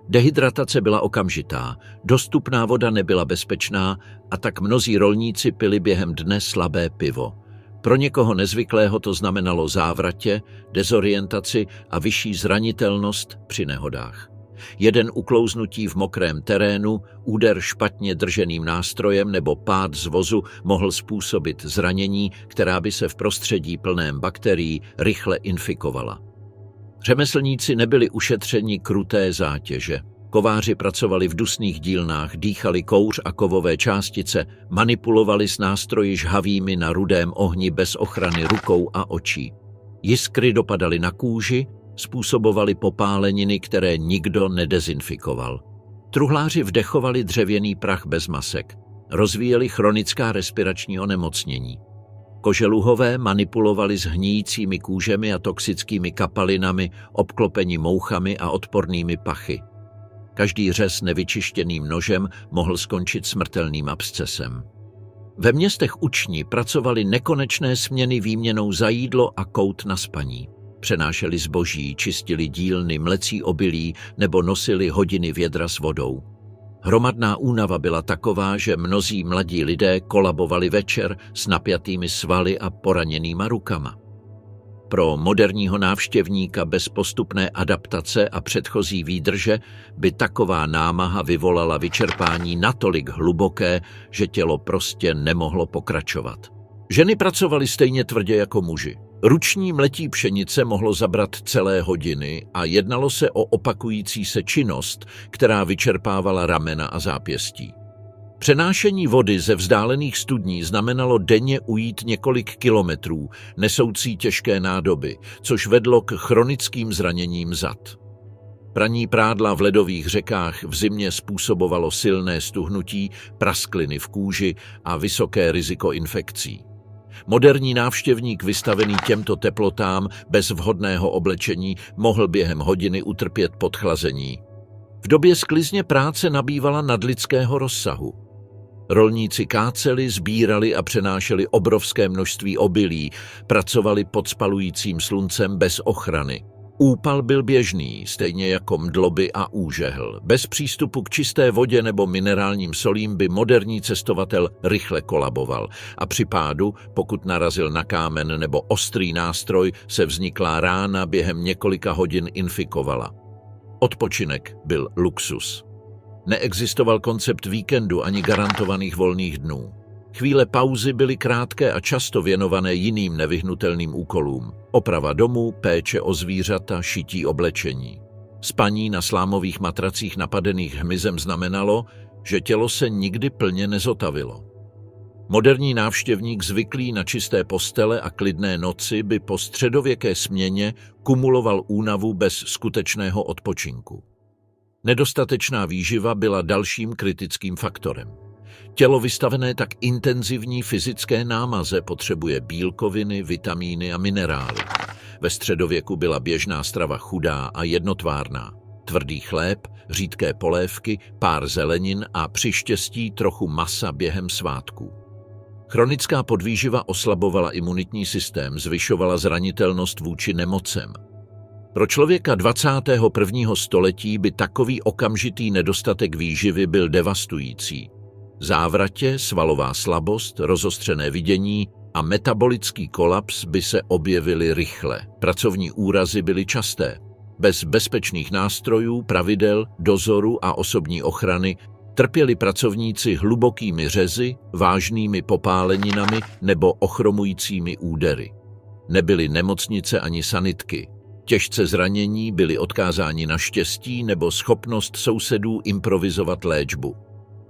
Dehydratace byla okamžitá, dostupná voda nebyla bezpečná a tak mnozí rolníci pili během dne slabé pivo. Pro někoho nezvyklého to znamenalo závratě, dezorientaci a vyšší zranitelnost při nehodách. Jeden uklouznutí v mokrém terénu, úder špatně drženým nástrojem nebo pád z vozu mohl způsobit zranění, která by se v prostředí plném bakterií rychle infikovala. Řemeslníci nebyli ušetřeni kruté zátěže. Kováři pracovali v dusných dílnách, dýchali kouř a kovové částice, manipulovali s nástroji žhavými na rudém ohni bez ochrany rukou a očí. Jiskry dopadaly na kůži, způsobovaly popáleniny, které nikdo nedezinfikoval. Truhláři vdechovali dřevěný prach bez masek, rozvíjeli chronická respirační onemocnění. Koželuhové manipulovali s hníjícími kůžemi a toxickými kapalinami, obklopeni mouchami a odpornými pachy. Každý řez nevyčištěným nožem mohl skončit smrtelným abscesem. Ve městech učni pracovali nekonečné směny výměnou za jídlo a kout na spaní. Přenášeli zboží, čistili dílny, mlecí obilí nebo nosili hodiny vědra s vodou. Hromadná únava byla taková, že mnozí mladí lidé kolabovali večer s napjatými svaly a poraněnýma rukama. Pro moderního návštěvníka bez postupné adaptace a předchozí výdrže by taková námaha vyvolala vyčerpání natolik hluboké, že tělo prostě nemohlo pokračovat. Ženy pracovaly stejně tvrdě jako muži. Ruční mletí pšenice mohlo zabrat celé hodiny a jednalo se o opakující se činnost, která vyčerpávala ramena a zápěstí. Přenášení vody ze vzdálených studní znamenalo denně ujít několik kilometrů, nesoucí těžké nádoby, což vedlo k chronickým zraněním zad. Praní prádla v ledových řekách v zimě způsobovalo silné stuhnutí, praskliny v kůži a vysoké riziko infekcí. Moderní návštěvník vystavený těmto teplotám bez vhodného oblečení mohl během hodiny utrpět podchlazení. V době sklizně práce nabývala nadlidského rozsahu. Rolníci káceli, sbírali a přenášeli obrovské množství obilí, pracovali pod spalujícím sluncem bez ochrany. Úpal byl běžný, stejně jako mdloby a úžehl. Bez přístupu k čisté vodě nebo minerálním solím by moderní cestovatel rychle kolaboval a při pádu, pokud narazil na kámen nebo ostrý nástroj, se vzniklá rána během několika hodin infikovala. Odpočinek byl luxus. Neexistoval koncept víkendu ani garantovaných volných dnů. Chvíle pauzy byly krátké a často věnované jiným nevyhnutelným úkolům. Oprava domů, péče o zvířata, šití oblečení. Spaní na slámových matracích napadených hmyzem znamenalo, že tělo se nikdy plně nezotavilo. Moderní návštěvník zvyklý na čisté postele a klidné noci by po středověké směně kumuloval únavu bez skutečného odpočinku. Nedostatečná výživa byla dalším kritickým faktorem. Tělo vystavené tak intenzivní fyzické námaze potřebuje bílkoviny, vitamíny a minerály. Ve středověku byla běžná strava chudá a jednotvárná. Tvrdý chléb, řídké polévky, pár zelenin a při štěstí trochu masa během svátků. Chronická podvýživa oslabovala imunitní systém, zvyšovala zranitelnost vůči nemocem. Pro člověka 21. století by takový okamžitý nedostatek výživy byl devastující. Závratě, svalová slabost, rozostřené vidění a metabolický kolaps by se objevily rychle. Pracovní úrazy byly časté. Bez bezpečných nástrojů, pravidel, dozoru a osobní ochrany trpěli pracovníci hlubokými řezy, vážnými popáleninami nebo ochromujícími údery. Nebyly nemocnice ani sanitky. Těžce zranění byli odkázáni na štěstí nebo schopnost sousedů improvizovat léčbu.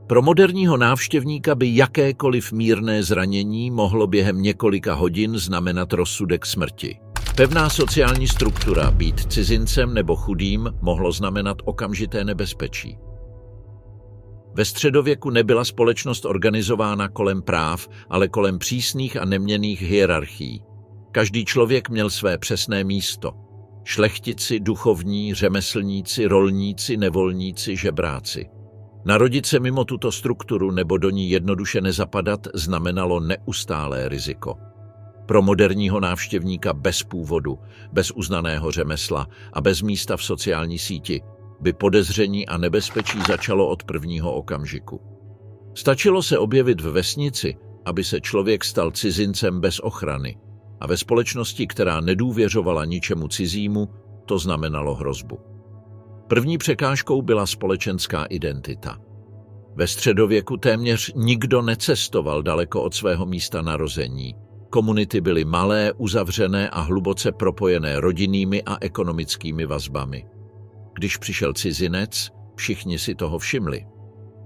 Pro moderního návštěvníka by jakékoliv mírné zranění mohlo během několika hodin znamenat rozsudek smrti. Pevná sociální struktura, být cizincem nebo chudým, mohlo znamenat okamžité nebezpečí. Ve středověku nebyla společnost organizována kolem práv, ale kolem přísných a neměnných hierarchií. Každý člověk měl své přesné místo. Šlechtici, duchovní, řemeslníci, rolníci, nevolníci, žebráci. Narodit se mimo tuto strukturu nebo do ní jednoduše nezapadat znamenalo neustálé riziko. Pro moderního návštěvníka bez původu, bez uznaného řemesla a bez místa v sociální síti by podezření a nebezpečí začalo od prvního okamžiku. Stačilo se objevit v vesnici aby se člověk stal cizincem bez ochrany, a ve společnosti, která nedůvěřovala ničemu cizímu, to znamenalo hrozbu. První překážkou byla společenská identita. Ve středověku téměř nikdo necestoval daleko od svého místa narození. Komunity byly malé, uzavřené a hluboce propojené rodinnými a ekonomickými vazbami. Když přišel cizinec, všichni si toho všimli.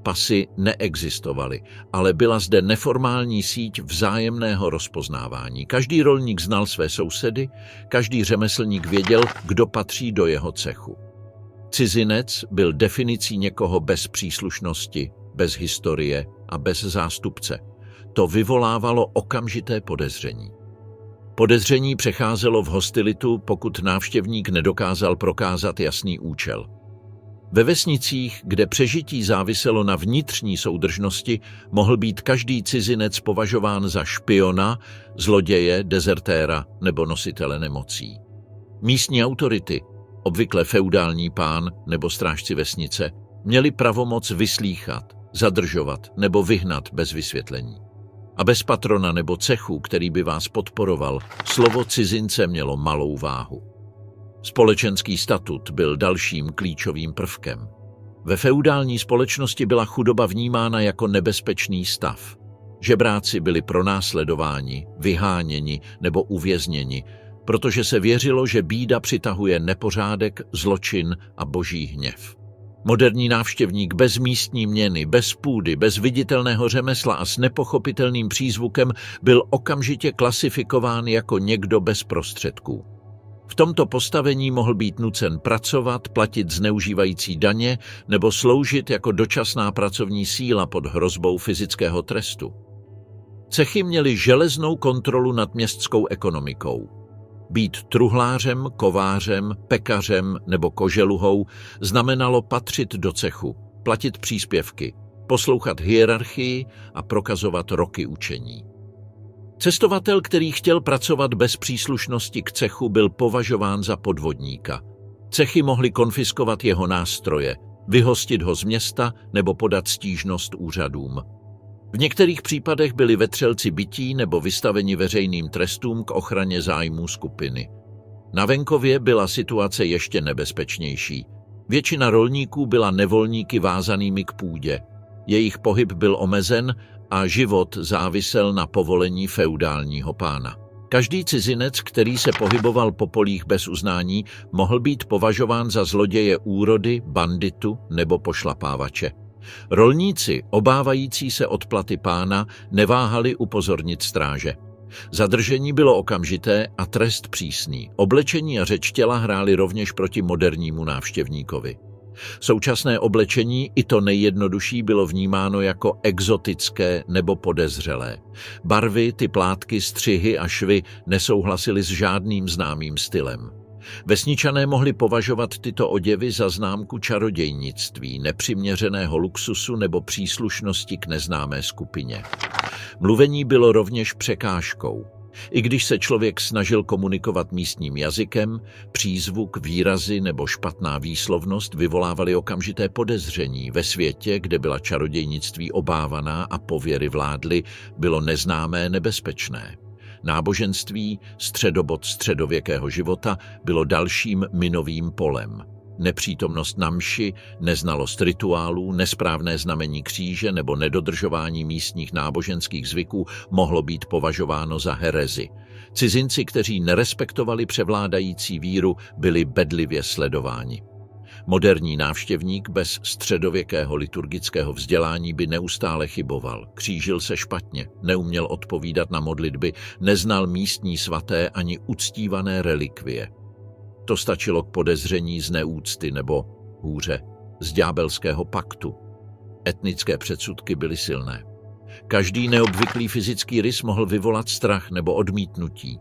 Pasy neexistovaly, ale byla zde neformální síť vzájemného rozpoznávání. Každý rolník znal své sousedy, každý řemeslník věděl, kdo patří do jeho cechu. Cizinec byl definicí někoho bez příslušnosti, bez historie a bez zástupce. To vyvolávalo okamžité podezření. Podezření přecházelo v hostilitu, pokud návštěvník nedokázal prokázat jasný účel. Ve vesnicích, kde přežití záviselo na vnitřní soudržnosti, mohl být každý cizinec považován za špiona, zloděje, dezertéra nebo nositele nemocí. Místní autority, obvykle feudální pán nebo strážci vesnice, měli pravomoc vyslýchat, zadržovat nebo vyhnat bez vysvětlení. A bez patrona nebo cechu, který by vás podporoval, slovo cizince mělo malou váhu. Společenský statut byl dalším klíčovým prvkem. Ve feudální společnosti byla chudoba vnímána jako nebezpečný stav. Žebráci byli pronásledováni, vyháněni nebo uvězněni, protože se věřilo, že bída přitahuje nepořádek, zločin a boží hněv. Moderní návštěvník bez místní měny, bez půdy, bez viditelného řemesla a s nepochopitelným přízvukem byl okamžitě klasifikován jako někdo bez prostředků. V tomto postavení mohl být nucen pracovat, platit zneužívající daně nebo sloužit jako dočasná pracovní síla pod hrozbou fyzického trestu. Cechy měly železnou kontrolu nad městskou ekonomikou. Být truhlářem, kovářem, pekařem nebo koželuhou znamenalo patřit do cechu, platit příspěvky, poslouchat hierarchii a prokazovat roky učení. Cestovatel, který chtěl pracovat bez příslušnosti k cechu, byl považován za podvodníka. Cechy mohly konfiskovat jeho nástroje, vyhostit ho z města nebo podat stížnost úřadům. V některých případech byli vetřelci bití nebo vystaveni veřejným trestům k ochraně zájmů skupiny. Na venkově byla situace ještě nebezpečnější. Většina rolníků byla nevolníky vázanými k půdě. Jejich pohyb byl omezen a život závisel na povolení feudálního pána. Každý cizinec, který se pohyboval po polích bez uznání, mohl být považován za zloděje úrody, banditu nebo pošlapávače. Rolníci, obávající se odplaty pána, neváhali upozornit stráže. Zadržení bylo okamžité a trest přísný. Oblečení a řeč těla hrály rovněž proti modernímu návštěvníkovi. Současné oblečení, i to nejjednodušší, bylo vnímáno jako exotické nebo podezřelé. Barvy, ty plátky, střihy a švy nesouhlasily s žádným známým stylem. Vesničané mohli považovat tyto oděvy za známku čarodějnictví, nepřiměřeného luxusu nebo příslušnosti k neznámé skupině. Mluvení bylo rovněž překážkou. I když se člověk snažil komunikovat místním jazykem, přízvuk, výrazy nebo špatná výslovnost vyvolávaly okamžité podezření. Ve světě, kde byla čarodějnictví obávaná a pověry vládly, bylo neznámé nebezpečné. Náboženství, středobod středověkého života, bylo dalším minovým polem. Nepřítomnost na mši, neznalost rituálů, nesprávné znamení kříže nebo nedodržování místních náboženských zvyků mohlo být považováno za herezi. Cizinci, kteří nerespektovali převládající víru, byli bedlivě sledováni. Moderní návštěvník bez středověkého liturgického vzdělání by neustále chyboval, křížil se špatně, neuměl odpovídat na modlitby, neznal místní svaté ani uctívané relikvie. To stačilo k podezření z neúcty nebo, hůře, z ďábelského paktu. Etnické předsudky byly silné. Každý neobvyklý fyzický rys mohl vyvolat strach nebo odmítnutí.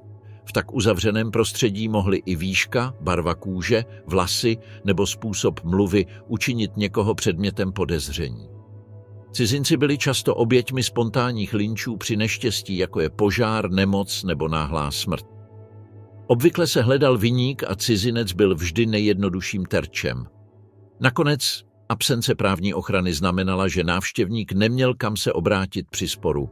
V tak uzavřeném prostředí mohly i výška, barva kůže, vlasy nebo způsob mluvy učinit někoho předmětem podezření. Cizinci byli často oběťmi spontánních lynčů při neštěstí, jako je požár, nemoc nebo náhlá smrt. Obvykle se hledal viník a cizinec byl vždy nejjednodušším terčem. Nakonec absence právní ochrany znamenala, že návštěvník neměl kam se obrátit při sporu.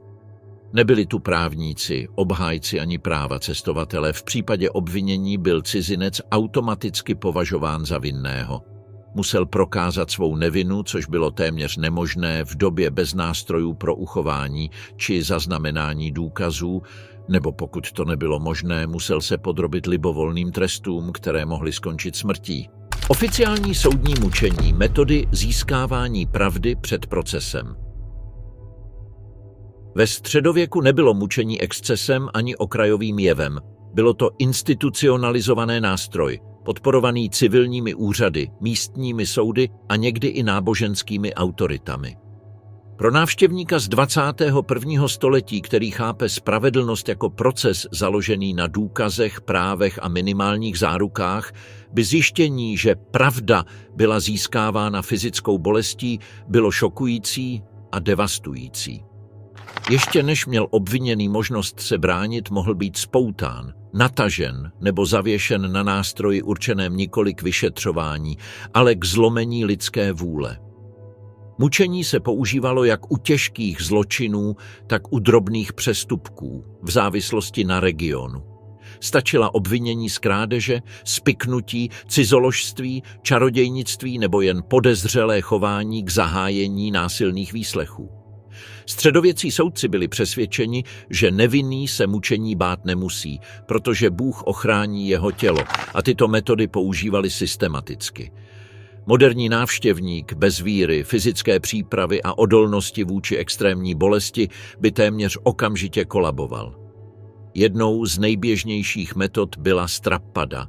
Nebyli tu právníci, obhájci ani práva cestovatele. V případě obvinění byl cizinec automaticky považován za vinného. Musel prokázat svou nevinu, což bylo téměř nemožné v době bez nástrojů pro uchování či zaznamenání důkazů, nebo pokud to nebylo možné, musel se podrobit libovolným trestům, které mohly skončit smrtí. Oficiální soudní mučení, metody získávání pravdy před procesem. Ve středověku nebylo mučení excesem ani okrajovým jevem. Bylo to institucionalizovaný nástroj, podporovaný civilními úřady, místními soudy a někdy i náboženskými autoritami. Pro návštěvníka z 21. století, který chápe spravedlnost jako proces založený na důkazech, právech a minimálních zárukách, by zjištění, že pravda byla získávána fyzickou bolestí, bylo šokující a devastující. Ještě než měl obviněný možnost se bránit, mohl být spoután, natažen nebo zavěšen na nástroji určeném nikoli k vyšetřování, ale k zlomení lidské vůle. Mučení se používalo jak u těžkých zločinů, tak u drobných přestupků, v závislosti na regionu. Stačila obvinění z krádeže, spiknutí, cizoložství, čarodějnictví nebo jen podezřelé chování k zahájení násilných výslechů. Středověcí soudci byli přesvědčeni, že nevinný se mučení bát nemusí, protože Bůh ochrání jeho tělo, a tyto metody používali systematicky. Moderní návštěvník bez víry, fyzické přípravy a odolnosti vůči extrémní bolesti by téměř okamžitě kolaboval. Jednou z nejběžnějších metod byla strappada.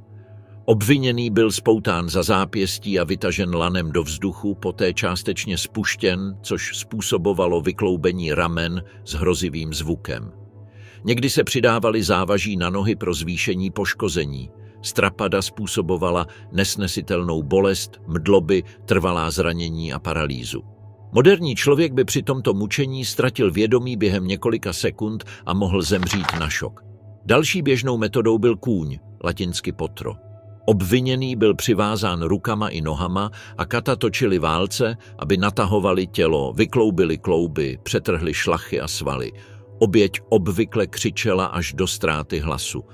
Obviněný byl spoután za zápěstí a vytažen lanem do vzduchu, poté částečně spuštěn, což způsobovalo vykloubení ramen s hrozivým zvukem. Někdy se přidávaly závaží na nohy pro zvýšení poškození. Strapada způsobovala nesnesitelnou bolest, mdloby, trvalá zranění a paralýzu. Moderní člověk by při tomto mučení ztratil vědomí během několika sekund a mohl zemřít na šok. Další běžnou metodou byl kůň, latinsky potro. Obviněný byl přivázán rukama i nohama a kata točili válce, aby natahovali tělo, vykloubili klouby, přetrhli šlachy a svaly. Oběť obvykle křičela až do ztráty hlasu.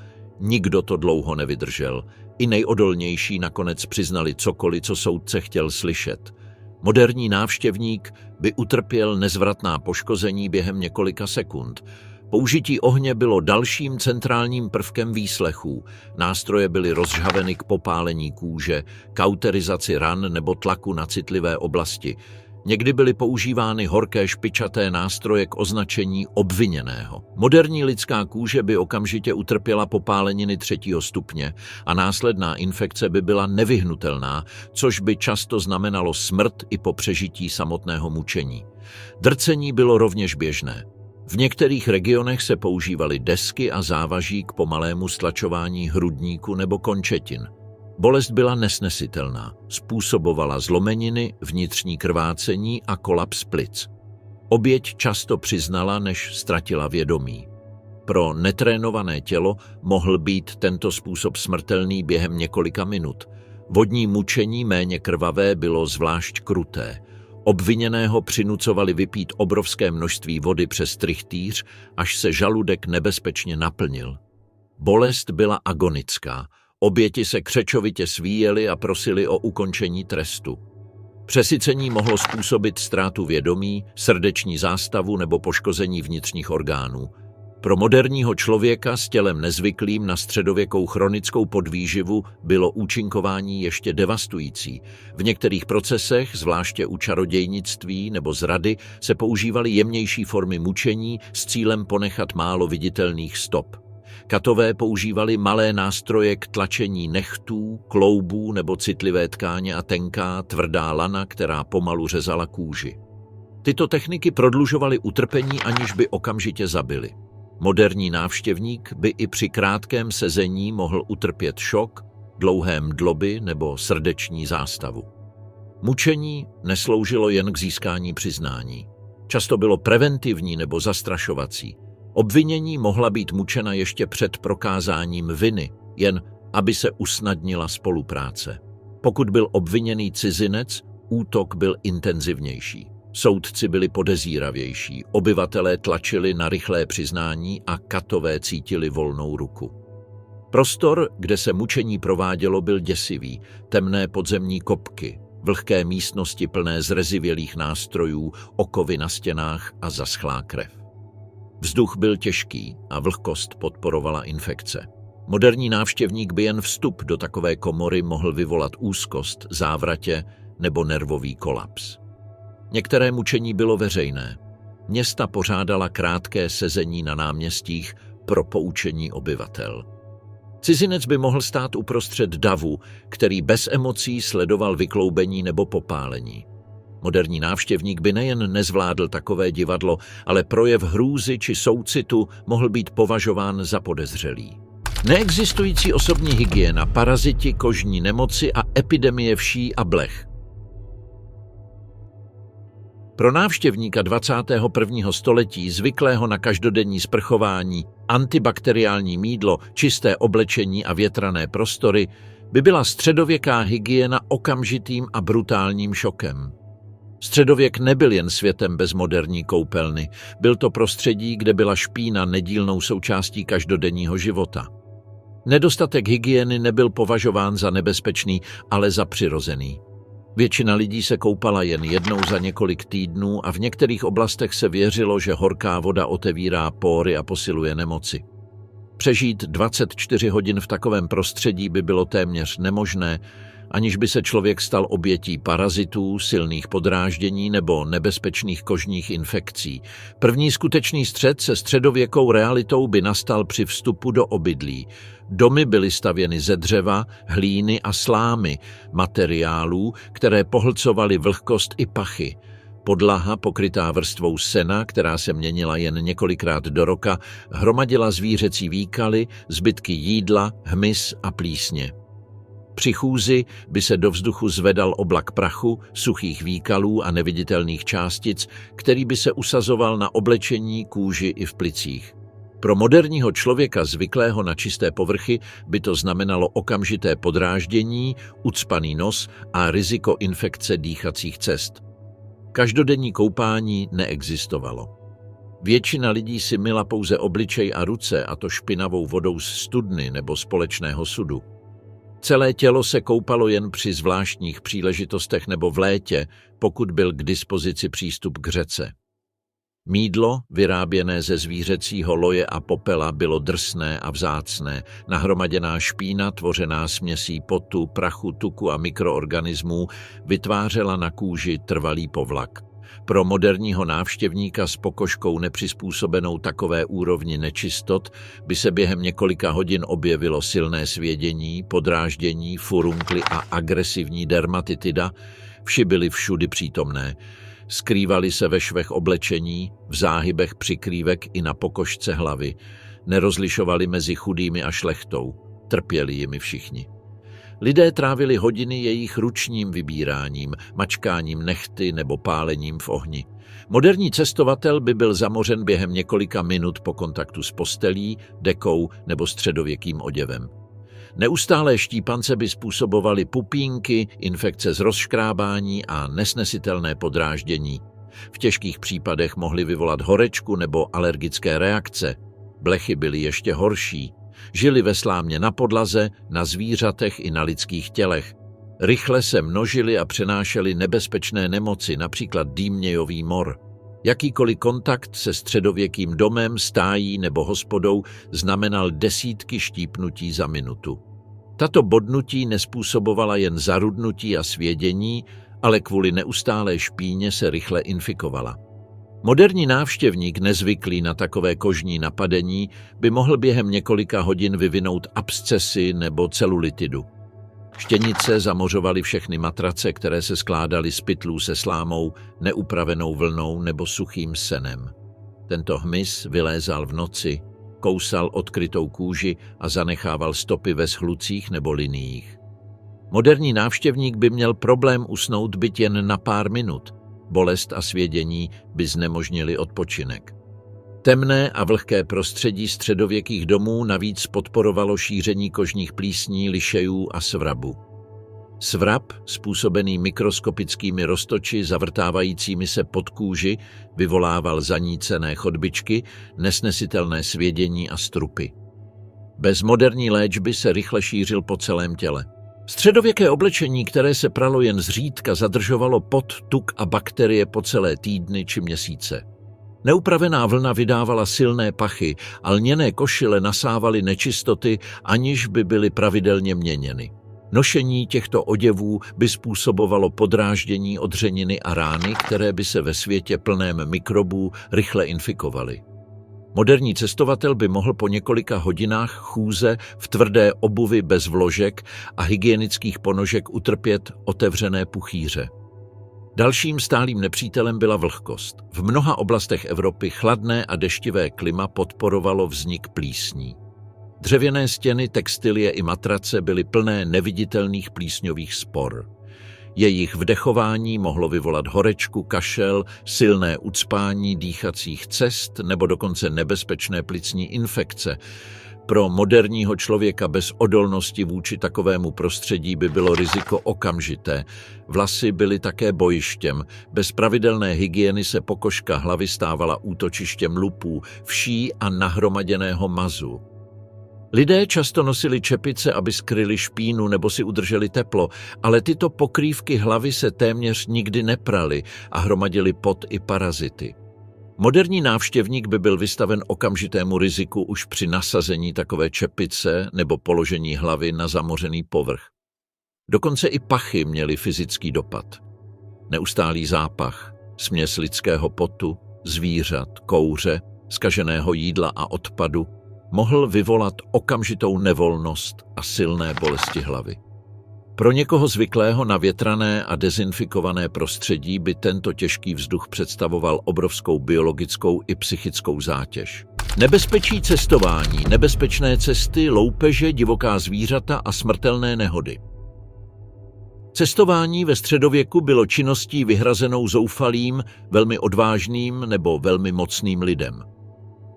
Nikdo to dlouho nevydržel. I nejodolnější nakonec přiznali cokoliv, co soudce chtěl slyšet. Moderní návštěvník by utrpěl nezvratná poškození během několika sekund. Použití ohně bylo dalším centrálním prvkem výslechů. Nástroje byly rozžhaveny k popálení kůže, kauterizaci ran nebo tlaku na citlivé oblasti. Někdy byly používány horké špičaté nástroje k označení obviněného. Moderní lidská kůže by okamžitě utrpěla popáleniny 3. stupně a následná infekce by byla nevyhnutelná, což by často znamenalo smrt i po přežití samotného mučení. Drcení bylo rovněž běžné. V některých regionech se používaly desky a závaží k pomalému stlačování hrudníku nebo končetin. Bolest byla nesnesitelná, způsobovala zlomeniny, vnitřní krvácení a kolaps plic. Oběť často přiznala, než ztratila vědomí. Pro netrénované tělo mohl být tento způsob smrtelný během několika minut. Vodní mučení, méně krvavé, bylo zvlášť kruté. Obviněného přinucovali vypít obrovské množství vody přes trychtýř, až se žaludek nebezpečně naplnil. Bolest byla agonická. Oběti se křečovitě svíjely a prosili o ukončení trestu. Přesycení mohlo způsobit ztrátu vědomí, srdeční zástavu nebo poškození vnitřních orgánů. Pro moderního člověka s tělem nezvyklým na středověkou chronickou podvýživu bylo účinkování ještě devastující. V některých procesech, zvláště u čarodějnictví nebo zrady, se používaly jemnější formy mučení s cílem ponechat málo viditelných stop. Katové používali malé nástroje k tlačení nechtů, kloubů nebo citlivé tkáně a tenká, tvrdá lana, která pomalu řezala kůži. Tyto techniky prodlužovaly utrpení, aniž by okamžitě zabily. Moderní návštěvník by i při krátkém sezení mohl utrpět šok, dlouhé mdloby nebo srdeční zástavu. Mučení nesloužilo jen k získání přiznání. Často bylo preventivní nebo zastrašovací. Obvinění mohla být mučena ještě před prokázáním viny, jen aby se usnadnila spolupráce. Pokud byl obviněný cizinec, útok byl intenzivnější. Soudci byli podezíravější, obyvatelé tlačili na rychlé přiznání a katové cítili volnou ruku. Prostor, kde se mučení provádělo, byl děsivý. Temné podzemní kopky, vlhké místnosti plné zrezivělých nástrojů, okovy na stěnách a zaschlá krev. Vzduch byl těžký a vlhkost podporovala infekce. Moderní návštěvník by jen vstup do takové komory mohl vyvolat úzkost, závratě nebo nervový kolaps. Některé mučení bylo veřejné. Města pořádala krátké sezení na náměstích pro poučení obyvatel. Cizinec by mohl stát uprostřed davu, který bez emocí sledoval vykloubení nebo popálení. Moderní návštěvník by nejen nezvládl takové divadlo, ale projev hrůzy či soucitu mohl být považován za podezřelý. Neexistující osobní hygiena, paraziti, kožní nemoci a epidemie vší a blech. Pro návštěvníka 21. století, zvyklého na každodenní sprchování, antibakteriální mýdlo, čisté oblečení a větrané prostory, by byla středověká hygiena okamžitým a brutálním šokem. Středověk nebyl jen světem bez moderní koupelny, byl to prostředí, kde byla špína nedílnou součástí každodenního života. Nedostatek hygieny nebyl považován za nebezpečný, ale za přirozený. Většina lidí se koupala jen jednou za několik týdnů a v některých oblastech se věřilo, že horká voda otevírá pory a posiluje nemoci. Přežít 24 hodin v takovém prostředí by bylo téměř nemožné, aniž by se člověk stal obětí parazitů, silných podráždění nebo nebezpečných kožních infekcí. První skutečný střet se středověkou realitou by nastal při vstupu do obydlí. Domy byly stavěny ze dřeva, hlíny a slámy, materiálů, které pohlcovaly vlhkost i pachy. Podlaha, pokrytá vrstvou sena, která se měnila jen několikrát do roka, hromadila zvířecí výkaly, zbytky jídla, hmyz a plísně. Při chůzi by se do vzduchu zvedal oblak prachu, suchých výkalů a neviditelných částic, který by se usazoval na oblečení, kůži i v plicích. Pro moderního člověka zvyklého na čisté povrchy by to znamenalo okamžité podráždění, ucpaný nos a riziko infekce dýchacích cest. Každodenní koupání neexistovalo. Většina lidí si myla pouze obličej a ruce, a to špinavou vodou z studny nebo společného sudu. Celé tělo se koupalo jen při zvláštních příležitostech nebo v létě, pokud byl k dispozici přístup k řece. Mýdlo, vyráběné ze zvířecího loje a popela, bylo drsné a vzácné. Nahromaděná špína, tvořená směsí potu, prachu, tuku a mikroorganismů, vytvářela na kůži trvalý povlak. Pro moderního návštěvníka s pokožkou nepřizpůsobenou takové úrovni nečistot by se během několika hodin objevilo silné svědění, podráždění, furunkly a agresivní dermatitida. Vši byly všudy přítomné. Skrývali se ve švech oblečení, v záhybech přikrývek i na pokožce hlavy. Nerozlišovali mezi chudými a šlechtou. Trpěli jimi všichni. Lidé trávili hodiny jejich ručním vybíráním, mačkáním nehty nebo pálením v ohni. Moderní cestovatel by byl zamořen během několika minut po kontaktu s postelí, dekou nebo středověkým oděvem. Neustálé štípance by způsobovaly pupínky, infekce z rozškrábání a nesnesitelné podráždění. V těžkých případech mohly vyvolat horečku nebo alergické reakce. Blechy byly ještě horší. Žili ve slámě na podlaze, na zvířatech i na lidských tělech. Rychle se množily a přenášely nebezpečné nemoci, například dýmnějový mor. Jakýkoliv kontakt se středověkým domem, stájí nebo hospodou znamenal desítky štípnutí za minutu. Tato bodnutí nezpůsobovala jen zarudnutí a svědění, ale kvůli neustálé špíně se rychle infikovala. Moderní návštěvník, nezvyklý na takové kožní napadení, by mohl během několika hodin vyvinout abscesy nebo celulitidu. Štěnice zamořovaly všechny matrace, které se skládaly z pytlů se slámou, neupravenou vlnou nebo suchým senem. Tento hmyz vylézal v noci, kousal odkrytou kůži a zanechával stopy ve shlucích nebo liniích. Moderní návštěvník by měl problém usnout byť jen na pár minut. Bolest a svědění by znemožnili odpočinek. Temné a vlhké prostředí středověkých domů navíc podporovalo šíření kožních plísní, lišejů a svrabu. Svrap, způsobený mikroskopickými roztoči zavrtávajícími se pod kůži, vyvolával zanícené chodbičky, nesnesitelné svědění a strupy. Bez moderní léčby se rychle šířil po celém těle. Středověké oblečení, které se pralo jen zřídka, zadržovalo pot, tuk a bakterie po celé týdny či měsíce. Neupravená vlna vydávala silné pachy a lněné košile nasávaly nečistoty, aniž by byly pravidelně měněny. Nošení těchto oděvů by způsobovalo podráždění, odřeniny a rány, které by se ve světě plném mikrobů rychle infikovaly. Moderní cestovatel by mohl po několika hodinách chůze v tvrdé obuvi bez vložek a hygienických ponožek utrpět otevřené puchýře. Dalším stálým nepřítelem byla vlhkost. V mnoha oblastech Evropy chladné a deštivé klima podporovalo vznik plísní. Dřevěné stěny, textilie i matrace byly plné neviditelných plísňových spor. Jejich vdechování mohlo vyvolat horečku, kašel, silné ucpání dýchacích cest nebo dokonce nebezpečné plicní infekce. Pro moderního člověka bez odolnosti vůči takovému prostředí by bylo riziko okamžité. Vlasy byly také bojištěm. Bez pravidelné hygieny se pokožka hlavy stávala útočištěm lupů, vší a nahromaděného mazu. Lidé často nosili čepice, aby skryli špínu nebo si udrželi teplo, ale tyto pokrývky hlavy se téměř nikdy nepraly a hromadily pot i parazity. Moderní návštěvník by byl vystaven okamžitému riziku už při nasazení takové čepice nebo položení hlavy na zamořený povrch. Dokonce i pachy měly fyzický dopad. Neustálý zápach, směs lidského potu, zvířat, kouře, zkaženého jídla a odpadu mohl vyvolat okamžitou nevolnost a silné bolesti hlavy. Pro někoho zvyklého na větrané a dezinfikované prostředí by tento těžký vzduch představoval obrovskou biologickou i psychickou zátěž. Nebezpečí cestování, nebezpečné cesty, loupeže, divoká zvířata a smrtelné nehody. Cestování ve středověku bylo činností vyhrazenou zoufalým, velmi odvážným nebo velmi mocným lidem.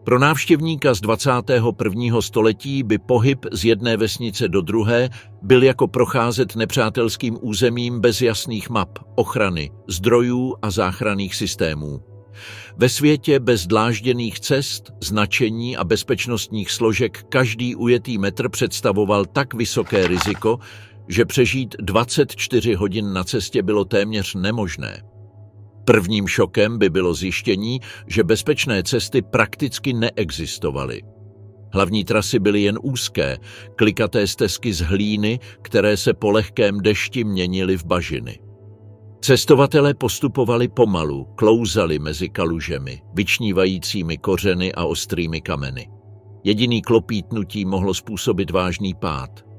Pro návštěvníka z 21. století by pohyb z jedné vesnice do druhé byl jako procházet nepřátelským územím bez jasných map, ochrany, zdrojů a záchranných systémů. Ve světě bez dlážděných cest, značení a bezpečnostních složek každý ujetý metr představoval tak vysoké riziko, že přežít 24 hodin na cestě bylo téměř nemožné. Prvním šokem by bylo zjištění, že bezpečné cesty prakticky neexistovaly. Hlavní trasy byly jen úzké, klikaté stezky z hlíny, které se po lehkém dešti měnily v bažiny. Cestovatelé postupovali pomalu, klouzali mezi kalužemi, vyčnívajícími kořeny a ostrými kameny. Jediný klopítnutí mohlo způsobit vážný pád.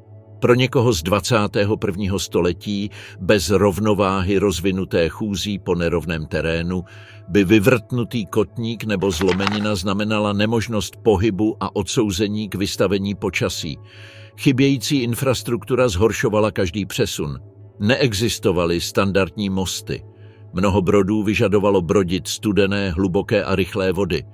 Pro někoho z 21. století bez rovnováhy rozvinuté chůzí po nerovném terénu by vyvrtnutý kotník nebo zlomenina znamenala nemožnost pohybu a odsouzení k vystavení počasí. Chybějící infrastruktura zhoršovala každý přesun. Neexistovaly standardní mosty. Mnoho brodů vyžadovalo brodit studené, hluboké a rychlé vody.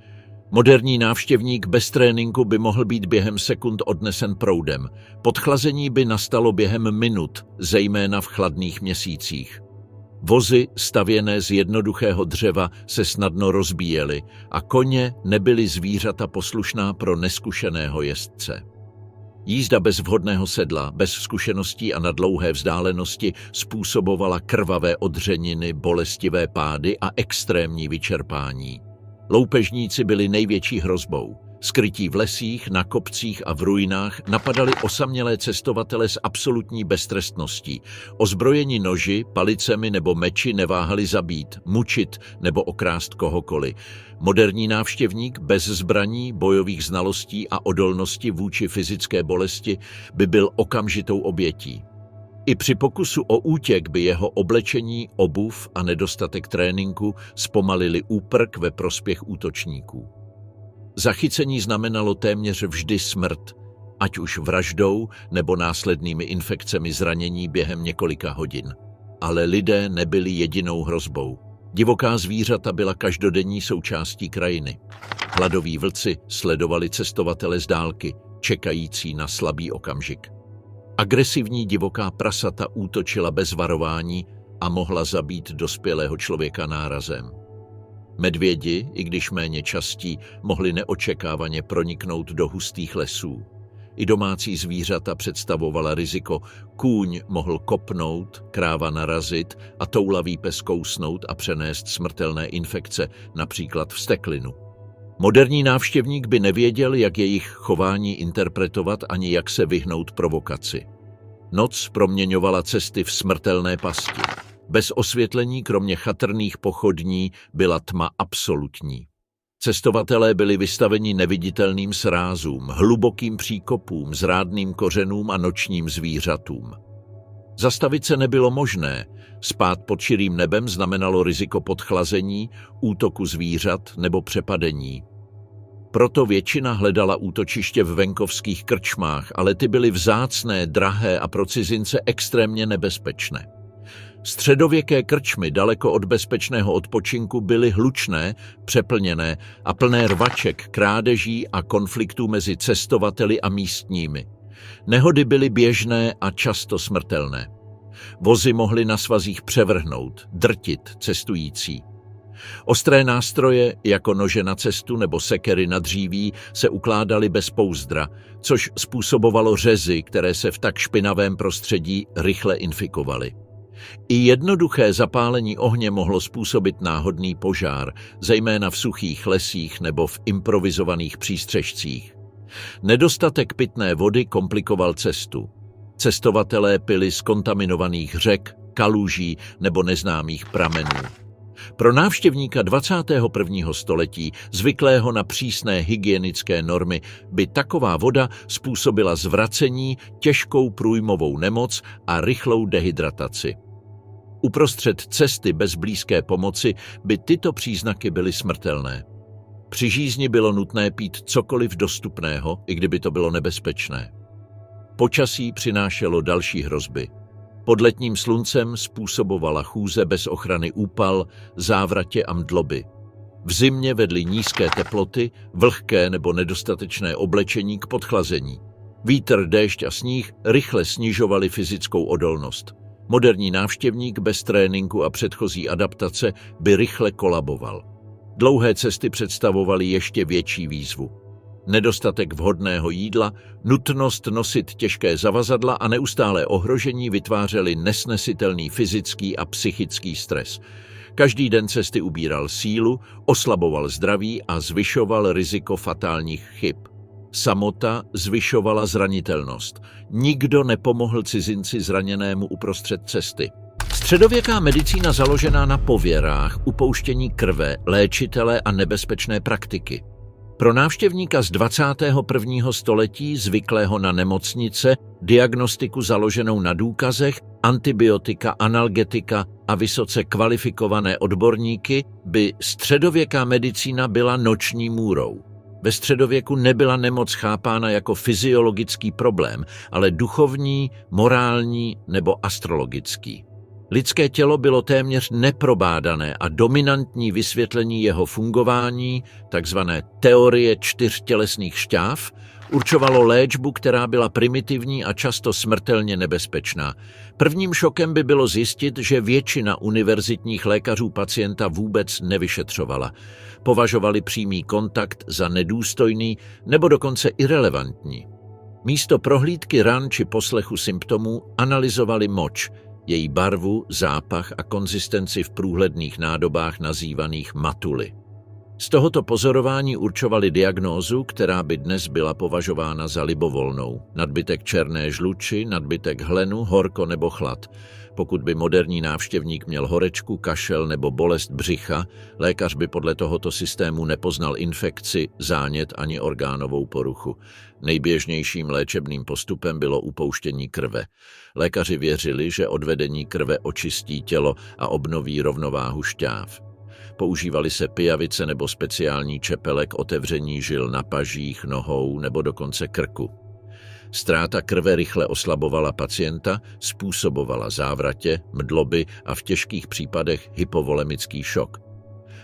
Moderní návštěvník bez tréninku by mohl být během sekund odnesen proudem. Podchlazení by nastalo během minut, zejména v chladných měsících. Vozy stavěné z jednoduchého dřeva se snadno rozbíjely a koně nebyly zvířata poslušná pro neskušeného jezdce. Jízda bez vhodného sedla, bez zkušeností a na dlouhé vzdálenosti způsobovala krvavé odřeniny, bolestivé pády a extrémní vyčerpání. Loupežníci byli největší hrozbou. Skrytí v lesích, na kopcích a v ruinách napadali osamělé cestovatele s absolutní beztrestností. Ozbrojeni noži, palicemi nebo meči neváhali zabít, mučit nebo okrást kohokoliv. Moderní návštěvník bez zbraní, bojových znalostí a odolnosti vůči fyzické bolesti by byl okamžitou obětí. I při pokusu o útěk by jeho oblečení, obuv a nedostatek tréninku zpomalili úprk ve prospěch útočníků. Zachycení znamenalo téměř vždy smrt, ať už vraždou nebo následnými infekcemi zranění během několika hodin. Ale lidé nebyli jedinou hrozbou. Divoká zvířata byla každodenní součástí krajiny. Hladoví vlci sledovali cestovatele z dálky, čekající na slabý okamžik. Agresivní divoká prasata útočila bez varování a mohla zabít dospělého člověka nárazem. Medvědi, i když méně častí, mohli neočekávaně proniknout do hustých lesů. I domácí zvířata představovala riziko. Kůň mohl kopnout, kráva narazit a toulavý pes kousnout a přenést smrtelné infekce, například vzteklinu. Moderní návštěvník by nevěděl, jak jejich chování interpretovat ani jak se vyhnout provokaci. Noc proměňovala cesty v smrtelné pasti. Bez osvětlení, kromě chatrných pochodní, byla tma absolutní. Cestovatelé byli vystaveni neviditelným srázům, hlubokým příkopům, zrádným kořenům a nočním zvířatům. Zastavit se nebylo možné. Spát pod širým nebem znamenalo riziko podchlazení, útoku zvířat nebo přepadení. Proto většina hledala útočiště v venkovských krčmách, ale ty byly vzácné, drahé a pro cizince extrémně nebezpečné. Středověké krčmy daleko od bezpečného odpočinku byly hlučné, přeplněné a plné rvaček, krádeží a konfliktů mezi cestovateli a místními. Nehody byly běžné a často smrtelné. Vozy mohly na svazích převrhnout, drtit cestující. Ostré nástroje, jako nože na cestu nebo sekery na dříví, se ukládaly bez pouzdra, což způsobovalo řezy, které se v tak špinavém prostředí rychle infikovaly. I jednoduché zapálení ohně mohlo způsobit náhodný požár, zejména v suchých lesích nebo v improvizovaných přístřešcích. Nedostatek pitné vody komplikoval cestu. Cestovatelé pili z kontaminovaných řek, kaluží nebo neznámých pramenů. Pro návštěvníka 21. století, zvyklého na přísné hygienické normy, by taková voda způsobila zvracení, těžkou průjmovou nemoc a rychlou dehydrataci. Uprostřed cesty bez blízké pomoci by tyto příznaky byly smrtelné. Při žízni bylo nutné pít cokoliv dostupného, i kdyby to bylo nebezpečné. Počasí přinášelo další hrozby. Pod letním sluncem způsobovala chůze bez ochrany úpal, závratě a mdloby. V zimě vedly nízké teploty, vlhké nebo nedostatečné oblečení k podchlazení. Vítr, déšť a sníh rychle snižovali fyzickou odolnost. Moderní návštěvník bez tréninku a předchozí adaptace by rychle kolaboval. Dlouhé cesty představovaly ještě větší výzvu. Nedostatek vhodného jídla, nutnost nosit těžké zavazadla a neustálé ohrožení vytvářely nesnesitelný fyzický a psychický stres. Každý den cesty ubíral sílu, oslaboval zdraví a zvyšoval riziko fatálních chyb. Samota zvyšovala zranitelnost. Nikdo nepomohl cizinci zraněnému uprostřed cesty. Středověká medicína založená na pověrách, upouštění krve, léčitele a nebezpečné praktiky. Pro návštěvníka z 21. století, zvyklého na nemocnice, diagnostiku založenou na důkazech, antibiotika, analgetika a vysoce kvalifikované odborníky, by středověká medicína byla noční můrou. Ve středověku nebyla nemoc chápána jako fyziologický problém, ale duchovní, morální nebo astrologický. Lidské tělo bylo téměř neprobádané a dominantní vysvětlení jeho fungování, takzvané teorie 4 tělesných šťáv, určovalo léčbu, která byla primitivní a často smrtelně nebezpečná. Prvním šokem by bylo zjistit, že většina univerzitních lékařů pacienta vůbec nevyšetřovala. Považovali přímý kontakt za nedůstojný nebo dokonce irelevantní. Místo prohlídky ran či poslechu symptomů analyzovali moč, její barvu, zápach a konzistenci v průhledných nádobách nazývaných matuly. Z tohoto pozorování určovali diagnózu, která by dnes byla považována za libovolnou. Nadbytek černé žluči, nadbytek hlenu, horko nebo chlad. Pokud by moderní návštěvník měl horečku, kašel nebo bolest břicha, lékař by podle tohoto systému nepoznal infekci, zánět ani orgánovou poruchu. Nejběžnějším léčebným postupem bylo upouštění krve. Lékaři věřili, že odvedení krve očistí tělo a obnoví rovnováhu šťáv. Používaly se pijavice nebo speciální čepele k otevření žil na pažích, nohou nebo dokonce krku. Ztráta krve rychle oslabovala pacienta, způsobovala závratě, mdloby a v těžkých případech hypovolemický šok.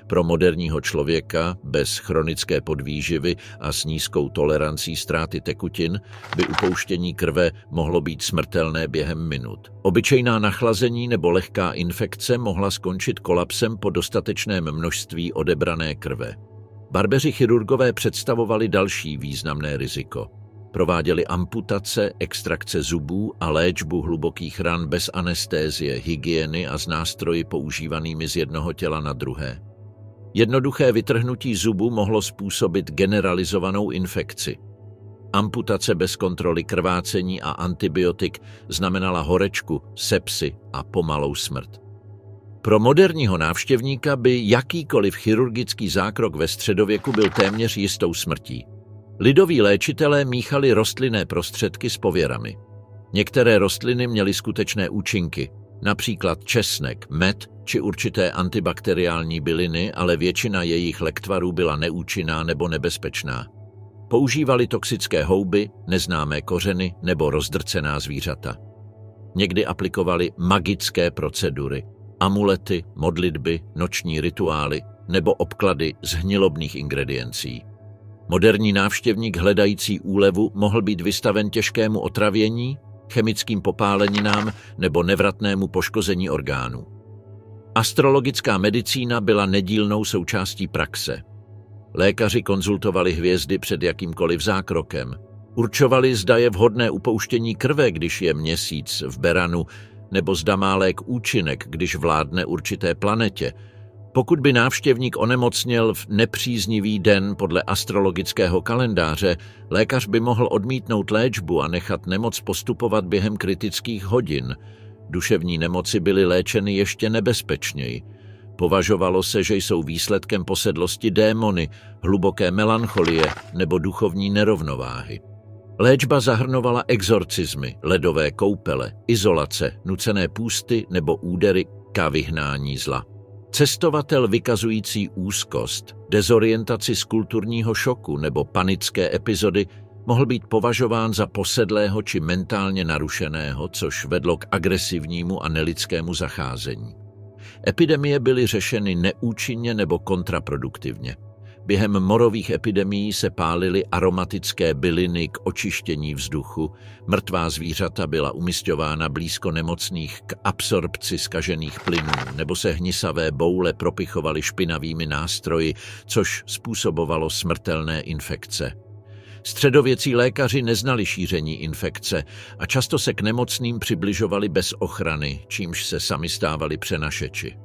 Pro moderního člověka bez chronické podvýživy a s nízkou tolerancí ztráty tekutin by upouštění krve mohlo být smrtelné během minut. Obyčejná nachlazení nebo lehká infekce mohla skončit kolapsem po dostatečném množství odebrané krve. Barbeři chirurgové představovali další významné riziko. Prováděli amputace, extrakce zubů a léčbu hlubokých ran bez anestézie, hygieny a s nástroji používanými z jednoho těla na druhé. Jednoduché vytrhnutí zubu mohlo způsobit generalizovanou infekci. Amputace bez kontroly krvácení a antibiotik znamenala horečku, sepsi a pomalou smrt. Pro moderního návštěvníka by jakýkoliv chirurgický zákrok ve středověku byl téměř jistou smrtí. Lidoví léčitelé míchali rostlinné prostředky s pověrami. Některé rostliny měly skutečné účinky, například česnek, med či určité antibakteriální byliny, ale většina jejich lektvarů byla neúčinná nebo nebezpečná. Používali toxické houby, neznámé kořeny nebo rozdrcená zvířata. Někdy aplikovali magické procedury, amulety, modlitby, noční rituály nebo obklady z hnilobných ingrediencí. Moderní návštěvník hledající úlevu mohl být vystaven těžkému otravění, chemickým popáleninám nebo nevratnému poškození orgánů. Astrologická medicína byla nedílnou součástí praxe. Lékaři konzultovali hvězdy před jakýmkoliv zákrokem. Určovali, zda je vhodné upouštění krve, když je měsíc v beranu, nebo zda má lék účinek, když vládne určité planetě. Pokud by návštěvník onemocněl v nepříznivý den podle astrologického kalendáře, lékař by mohl odmítnout léčbu a nechat nemoc postupovat během kritických hodin. Duševní nemoci byly léčeny ještě nebezpečněji. Považovalo se, že jsou výsledkem posedlosti démony, hluboké melancholie nebo duchovní nerovnováhy. Léčba zahrnovala exorcismy, ledové koupele, izolace, nucené půsty nebo údery k vyhnání zla. Cestovatel vykazující úzkost, dezorientaci z kulturního šoku nebo panické epizody mohl být považován za posedlého či mentálně narušeného, což vedlo k agresivnímu a nelidskému zacházení. Epidemie byly řešeny neúčinně nebo kontraproduktivně. Během morových epidemií se pálily aromatické byliny k očištění vzduchu, mrtvá zvířata byla umisťována blízko nemocných k absorpci zkažených plynů, nebo se hnisavé boule propichovaly špinavými nástroji, což způsobovalo smrtelné infekce. Středověcí lékaři neznali šíření infekce a často se k nemocným přibližovali bez ochrany, čímž se sami stávali přenašeči.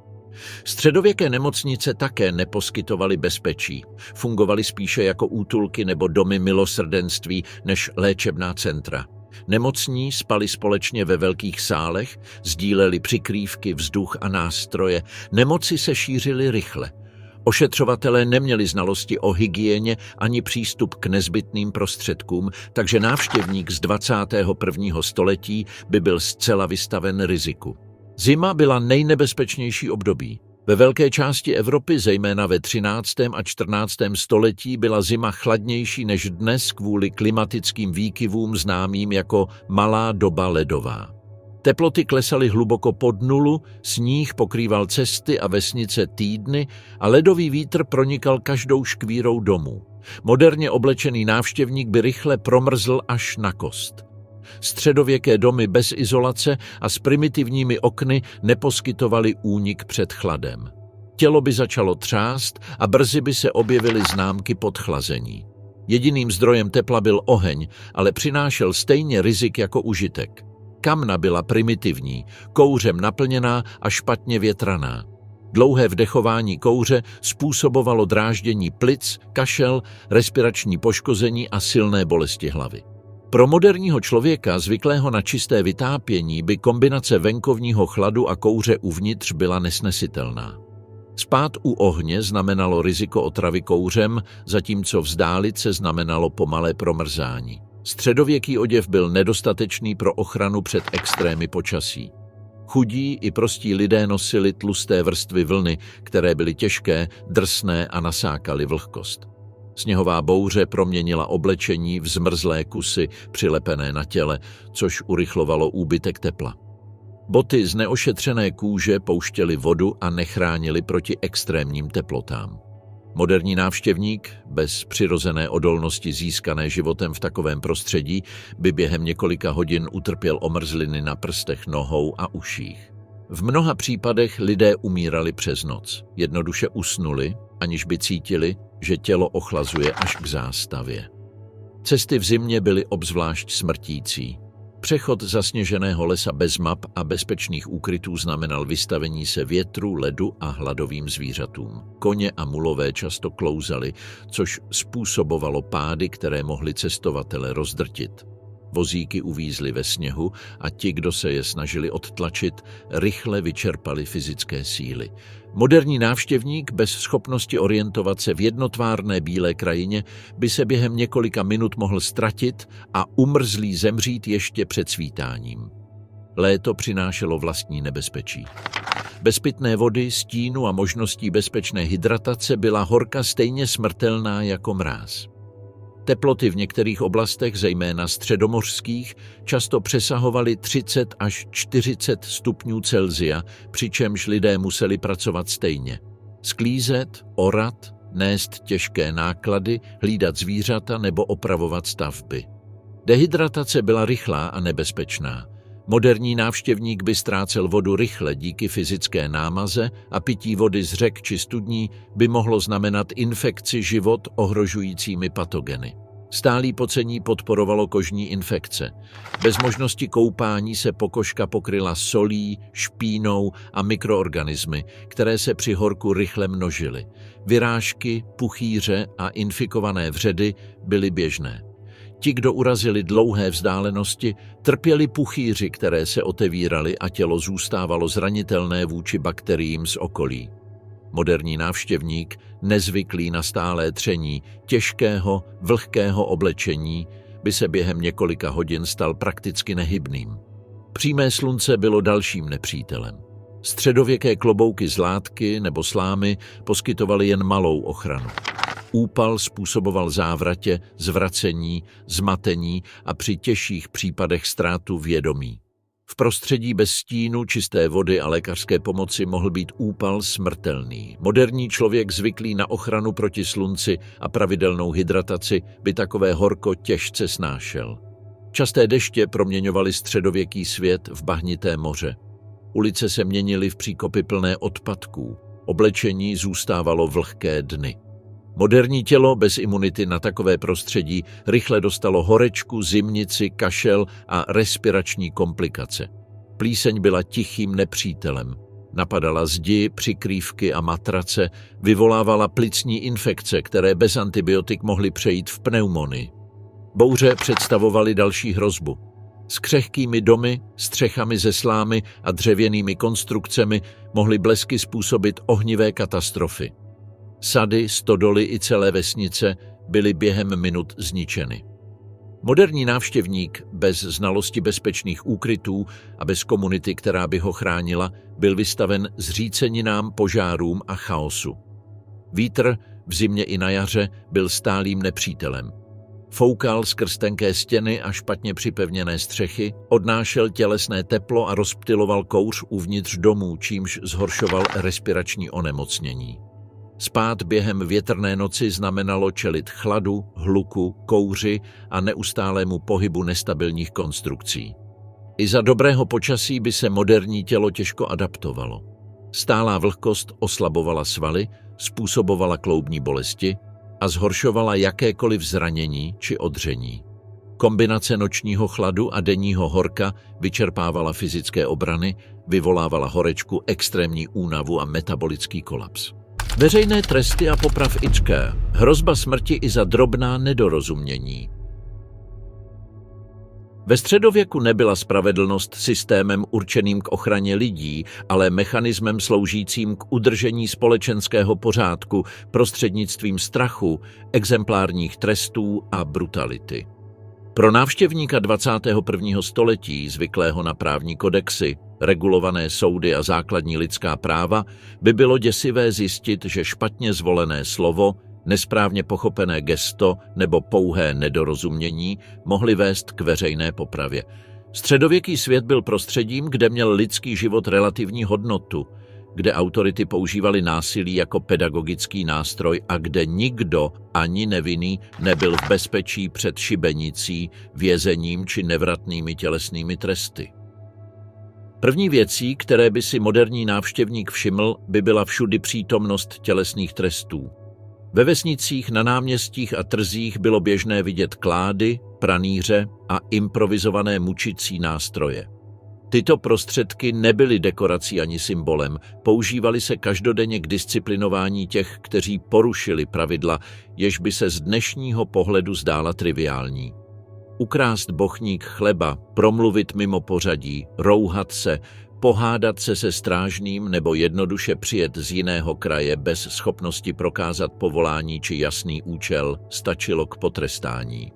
Středověké nemocnice také neposkytovaly bezpečí, fungovaly spíše jako útulky nebo domy milosrdenství než léčebná centra. Nemocní spali společně ve velkých sálech, sdíleli přikrývky, vzduch a nástroje. Nemoci se šířily rychle. Ošetřovatelé neměli znalosti o hygieně ani přístup k nezbytným prostředkům, takže návštěvník z 21. století by byl zcela vystaven riziku. Zima byla nejnebezpečnější období. Ve velké části Evropy, zejména ve 13. a 14. století, byla zima chladnější než dnes kvůli klimatickým výkyvům známým jako malá doba ledová. Teploty klesaly hluboko pod nulu, sníh pokrýval cesty a vesnice týdny a ledový vítr pronikal každou škvírou domů. Moderně oblečený návštěvník by rychle promrzl až na kost. Středověké domy bez izolace a s primitivními okny neposkytovaly únik před chladem. Tělo by začalo třást a brzy by se objevily známky podchlazení. Jediným zdrojem tepla byl oheň, ale přinášel stejně rizik jako užitek. Kamna byla primitivní, kouřem naplněná a špatně větraná. Dlouhé vdechování kouře způsobovalo dráždění plic, kašel, respirační poškození a silné bolesti hlavy. Pro moderního člověka, zvyklého na čisté vytápění, by kombinace venkovního chladu a kouře uvnitř byla nesnesitelná. Spát u ohně znamenalo riziko otravy kouřem, zatímco vzdálit se znamenalo pomalé promrzání. Středověký oděv byl nedostatečný pro ochranu před extrémy počasí. Chudí i prostí lidé nosili tlusté vrstvy vlny, které byly těžké, drsné a nasákaly vlhkost. Sněhová bouře proměnila oblečení v zmrzlé kusy přilepené na těle, což urychlovalo úbytek tepla. Boty z neošetřené kůže pouštěly vodu a nechránily proti extrémním teplotám. Moderní návštěvník, bez přirozené odolnosti získané životem v takovém prostředí, by během několika hodin utrpěl omrzliny na prstech, nohou a uších. V mnoha případech lidé umírali přes noc. Jednoduše usnuli, aniž by cítili, že tělo ochlazuje až k zástavě. Cesty v zimě byly obzvlášť smrtící. Přechod zasněženého lesa bez map a bezpečných úkrytů znamenal vystavení se větru, ledu a hladovým zvířatům. Koně a mulové často klouzali, což způsobovalo pády, které mohly cestovatele rozdrtit. Vozíky uvízly ve sněhu a ti, kdo se je snažili odtlačit, rychle vyčerpali fyzické síly. Moderní návštěvník bez schopnosti orientovat se v jednotvárné bílé krajině by se během několika minut mohl ztratit a umrzlý zemřít ještě před svítáním. Léto přinášelo vlastní nebezpečí. Bez pitné vody, stínu a možností bezpečné hydratace byla horka stejně smrtelná jako mráz. Teploty v některých oblastech, zejména středomořských, často přesahovaly 30 až 40 stupňů Celsia, přičemž lidé museli pracovat stejně. Sklízet, orat, nést těžké náklady, hlídat zvířata nebo opravovat stavby. Dehydratace byla rychlá a nebezpečná. Moderní návštěvník by ztrácel vodu rychle díky fyzické námaze a pití vody z řek či studní by mohlo znamenat infekci život ohrožujícími patogeny. Stálý pocení podporovalo kožní infekce. Bez možnosti koupání se pokožka pokryla solí, špínou a mikroorganismy, které se při horku rychle množily. Vyrážky, puchýře a infikované vředy byly běžné. Ti, kdo urazili dlouhé vzdálenosti, trpěli puchýři, které se otevíraly a tělo zůstávalo zranitelné vůči bakteriím z okolí. Moderní návštěvník, nezvyklý na stálé tření, těžkého, vlhkého oblečení, by se během několika hodin stal prakticky nehybným. Přímé slunce bylo dalším nepřítelem. Středověké klobouky z látky nebo slámy poskytovaly jen malou ochranu. Úpal způsoboval závratě, zvracení, zmatení a při těžších případech ztrátu vědomí. V prostředí bez stínu, čisté vody a lékařské pomoci mohl být úpal smrtelný. Moderní člověk zvyklý na ochranu proti slunci a pravidelnou hydrataci by takové horko těžce snášel. Časté deště proměňovaly středověký svět v bahnité moře. Ulice se měnily v příkopy plné odpadků. Oblečení zůstávalo vlhké dny. Moderní tělo bez imunity na takové prostředí rychle dostalo horečku, zimnici, kašel a respirační komplikace. Plíseň byla tichým nepřítelem. Napadala zdi, přikrývky a matrace, vyvolávala plicní infekce, které bez antibiotik mohly přejít v pneumonii. Bouře představovaly další hrozbu. S křehkými domy, střechami ze slámy a dřevěnými konstrukcemi mohly blesky způsobit ohnivé katastrofy. Sady, stodoly i celé vesnice byly během minut zničeny. Moderní návštěvník bez znalosti bezpečných úkrytů a bez komunity, která by ho chránila, byl vystaven zříceninám, požárům a chaosu. Vítr v zimě i na jaře byl stálým nepřítelem. Foukal skrz tenké stěny a špatně připevněné střechy, odnášel tělesné teplo a rozptyloval kouř uvnitř domů, čímž zhoršoval respirační onemocnění. Spát během větrné noci znamenalo čelit chladu, hluku, kouři a neustálému pohybu nestabilních konstrukcí. I za dobrého počasí by se moderní tělo těžko adaptovalo. Stálá vlhkost oslabovala svaly, způsobovala kloubní bolesti a zhoršovala jakékoliv zranění či odření. Kombinace nočního chladu a denního horka vyčerpávala fyzické obrany, vyvolávala horečku, extrémní únavu a metabolický kolaps. Veřejné tresty a poprav ičké, hrozba smrti i za drobná nedorozumění. Ve středověku nebyla spravedlnost systémem určeným k ochraně lidí, ale mechanismem sloužícím k udržení společenského pořádku prostřednictvím strachu, exemplárních trestů a brutality. Pro návštěvníka 21. století, zvyklého na právní kodexy, regulované soudy a základní lidská práva, by bylo děsivé zjistit, že špatně zvolené slovo, nesprávně pochopené gesto nebo pouhé nedorozumění mohly vést k veřejné popravě. Středověký svět byl prostředím, kde měl lidský život relativní hodnotu, kde autority používaly násilí jako pedagogický nástroj a kde nikdo, ani nevinný, nebyl v bezpečí před šibenicí, vězením či nevratnými tělesnými tresty. První věcí, které by si moderní návštěvník všiml, by byla všudy přítomnost tělesných trestů. Ve vesnicích, na náměstích a trzích bylo běžné vidět klády, pranýře a improvizované mučicí nástroje. Tyto prostředky nebyly dekorací ani symbolem, používaly se každodenně k disciplinování těch, kteří porušili pravidla, jež by se z dnešního pohledu zdála triviální. Ukrást bochník chleba, promluvit mimo pořadí, rouhat se, pohádat se strážným nebo jednoduše přijet z jiného kraje bez schopnosti prokázat povolání či jasný účel stačilo k potrestání.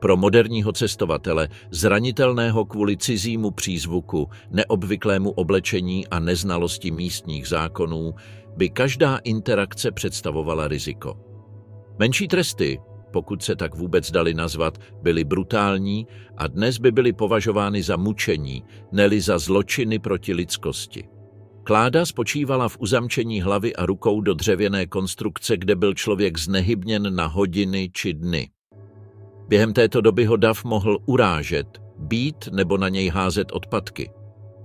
Pro moderního cestovatele, zranitelného kvůli cizímu přízvuku, neobvyklému oblečení a neznalosti místních zákonů, by každá interakce představovala riziko. Menší tresty, pokud se tak vůbec dali nazvat, byly brutální a dnes by byly považovány za mučení, ne-li za zločiny proti lidskosti. Kláda spočívala v uzamčení hlavy a rukou do dřevěné konstrukce, kde byl člověk znehybněn na hodiny či dny. Během této doby ho dav mohl urážet, bít nebo na něj házet odpadky.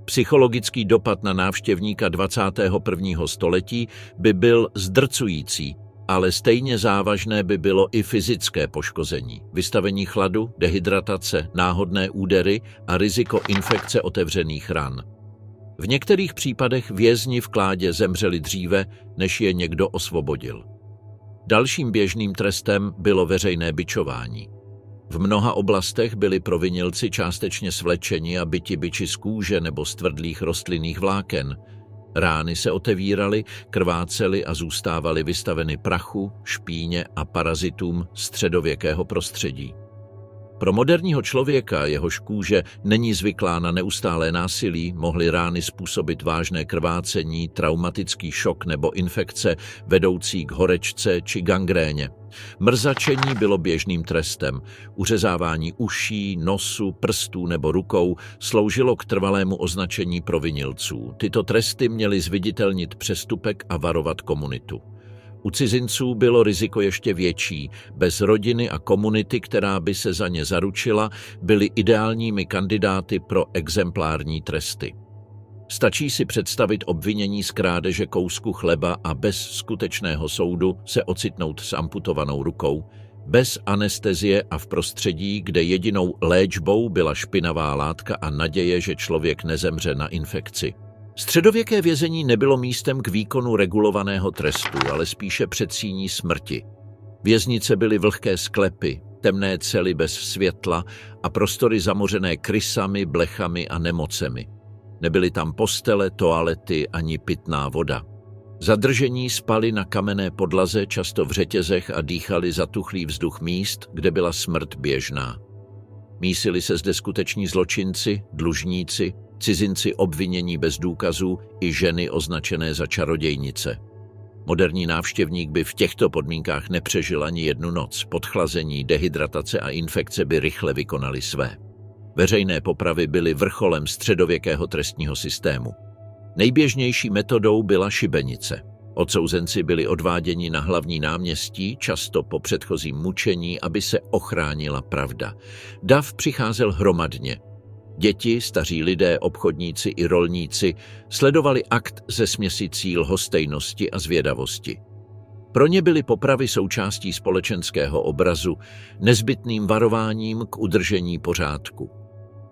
Psychologický dopad na návštěvníka 21. století by byl zdrcující, ale stejně závažné by bylo i fyzické poškození, vystavení chladu, dehydratace, náhodné údery a riziko infekce otevřených ran. V některých případech vězni v kládě zemřeli dříve, než je někdo osvobodil. Dalším běžným trestem bylo veřejné bičování. V mnoha oblastech byli provinilci částečně svlečeni a byti biči z kůže nebo z tvrdlých rostlinných vláken. Rány se otevíraly, krvácely a zůstávaly vystaveny prachu, špíně a parazitům středověkého prostředí. Pro moderního člověka, jehož kůže není zvyklá na neustálé násilí, mohly rány způsobit vážné krvácení, traumatický šok nebo infekce vedoucí k horečce či gangréně. Mrzačení bylo běžným trestem. Uřezávání uší, nosu, prstů nebo rukou sloužilo k trvalému označení provinilců. Tyto tresty měly zviditelnit přestupek a varovat komunitu. U cizinců bylo riziko ještě větší. Bez rodiny a komunity, která by se za ně zaručila, byly ideálními kandidáty pro exemplární tresty. Stačí si představit obvinění z krádeže kousku chleba a bez skutečného soudu se ocitnout s amputovanou rukou, bez anestezie a v prostředí, kde jedinou léčbou byla špinavá látka a naděje, že člověk nezemře na infekci. Středověké vězení nebylo místem k výkonu regulovaného trestu, ale spíše předsíní smrti. Věznice byly vlhké sklepy, temné cely bez světla a prostory zamořené krysami, blechami a nemocemi. Nebyly tam postele, toalety ani pitná voda. Zadržení spali na kamenné podlaze, často v řetězech a dýchali zatuchlý vzduch míst, kde byla smrt běžná. Mísili se zde skuteční zločinci, dlužníci, cizinci obvinění bez důkazů i ženy označené za čarodějnice. Moderní návštěvník by v těchto podmínkách nepřežil ani jednu noc. Podchlazení, dehydratace a infekce by rychle vykonaly své. Veřejné popravy byly vrcholem středověkého trestního systému. Nejběžnější metodou byla šibenice. Odsouzenci byli odváděni na hlavní náměstí, často po předchozím mučení, aby se ochránila pravda. Dav přicházel hromadně. Děti, staří lidé, obchodníci i rolníci sledovali akt ze směsicí lhostejnosti a zvědavosti. Pro ně byly popravy součástí společenského obrazu, nezbytným varováním k udržení pořádku.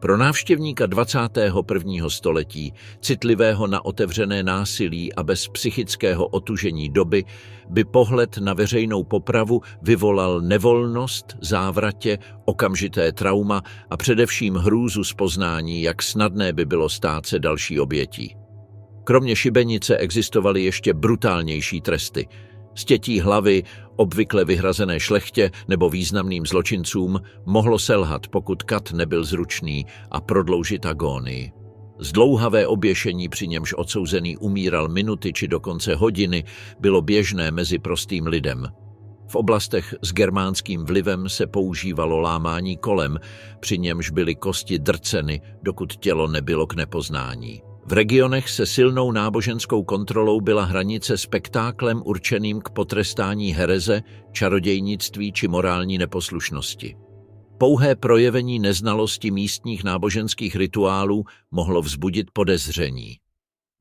Pro návštěvníka 21. století, citlivého na otevřené násilí a bez psychického otužení doby, by pohled na veřejnou popravu vyvolal nevolnost, závratě, okamžité trauma a především hrůzu z poznání, jak snadné by bylo stát se další obětí. Kromě šibenice existovaly ještě brutálnější tresty. Stětí hlavy, obvykle vyhrazené šlechtě nebo významným zločincům, mohlo selhat, pokud kat nebyl zručný, a prodloužit agónii. Zdlouhavé oběšení, při němž odsouzený umíral minuty či dokonce hodiny, bylo běžné mezi prostým lidem. V oblastech s germánským vlivem se používalo lámání kolem, při němž byly kosti drceny, dokud tělo nebylo k nepoznání. V regionech se silnou náboženskou kontrolou byla hranice spektáklem určeným k potrestání hereze, čarodějnictví či morální neposlušnosti. Pouhé projevení neznalosti místních náboženských rituálů mohlo vzbudit podezření.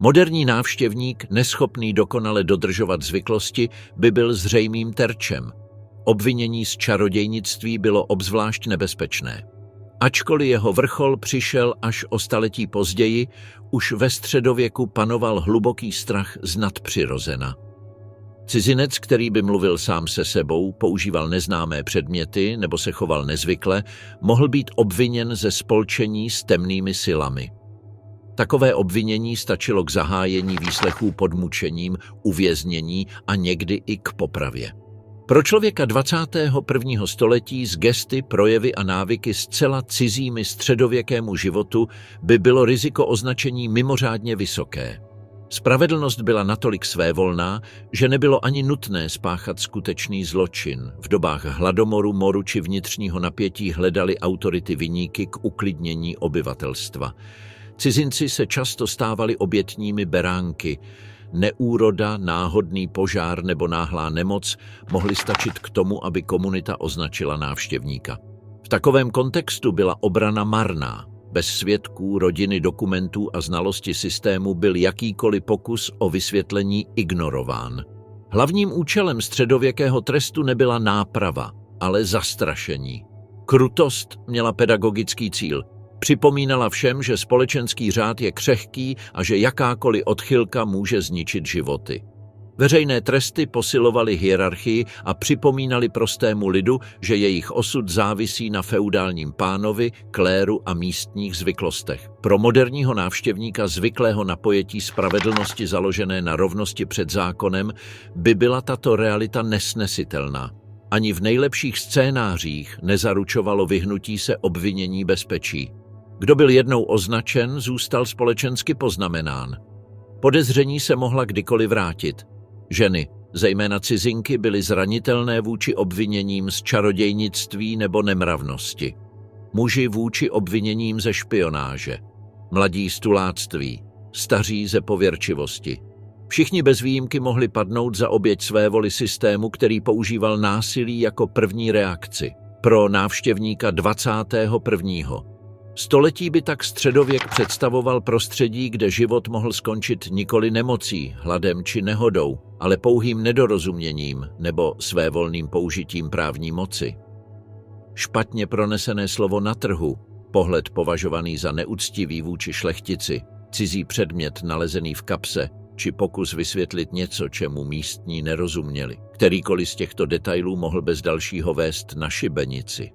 Moderní návštěvník, neschopný dokonale dodržovat zvyklosti, by byl zřejmým terčem. Obvinění z čarodějnictví bylo obzvlášť nebezpečné. Ačkoliv jeho vrchol přišel až o staletí později, už ve středověku panoval hluboký strach z nadpřirozena. Cizinec, který by mluvil sám se sebou, používal neznámé předměty nebo se choval nezvykle, mohl být obviněn ze spolčení s temnými silami. Takové obvinění stačilo k zahájení výslechů pod mučením, uvěznění a někdy i k popravě. Pro člověka 21. století s gesty, projevy a návyky zcela cizími středověkému životu by bylo riziko označení mimořádně vysoké. Spravedlnost byla natolik svévolná, že nebylo ani nutné spáchat skutečný zločin. V dobách hladomoru, moru či vnitřního napětí hledali autority viníky k uklidnění obyvatelstva. Cizinci se často stávali obětními beránky. Neúroda, náhodný požár nebo náhlá nemoc mohly stačit k tomu, aby komunita označila návštěvníka. V takovém kontextu byla obrana marná. Bez svědků, rodiny, dokumentů a znalosti systému byl jakýkoliv pokus o vysvětlení ignorován. Hlavním účelem středověkého trestu nebyla náprava, ale zastrašení. Krutost měla pedagogický cíl. Připomínala všem, že společenský řád je křehký a že jakákoliv odchylka může zničit životy. Veřejné tresty posilovaly hierarchii a připomínaly prostému lidu, že jejich osud závisí na feudálním pánovi, kléru a místních zvyklostech. Pro moderního návštěvníka zvyklého na pojetí spravedlnosti založené na rovnosti před zákonem by byla tato realita nesnesitelná. Ani v nejlepších scénářích nezaručovalo vyhnutí se obvinění bezpečí. Kdo byl jednou označen, zůstal společensky poznamenán. Podezření se mohla kdykoliv vrátit. Ženy, zejména cizinky, byly zranitelné vůči obviněním z čarodějnictví nebo nemravnosti. Muži vůči obviněním ze špionáže. Mladí z tuláctví, staří ze pověrčivosti. Všichni bez výjimky mohli padnout za oběť svévoli systému, který používal násilí jako první reakci. Pro návštěvníka 21. století by tak středověk představoval prostředí, kde život mohl skončit nikoli nemocí, hladem či nehodou, ale pouhým nedorozuměním nebo svévolným použitím právní moci. Špatně pronesené slovo na trhu, pohled považovaný za neúctivý vůči šlechtici, cizí předmět nalezený v kapse, či pokus vysvětlit něco, čemu místní nerozuměli. Kterýkoliv z těchto detailů mohl bez dalšího vést na šibenici.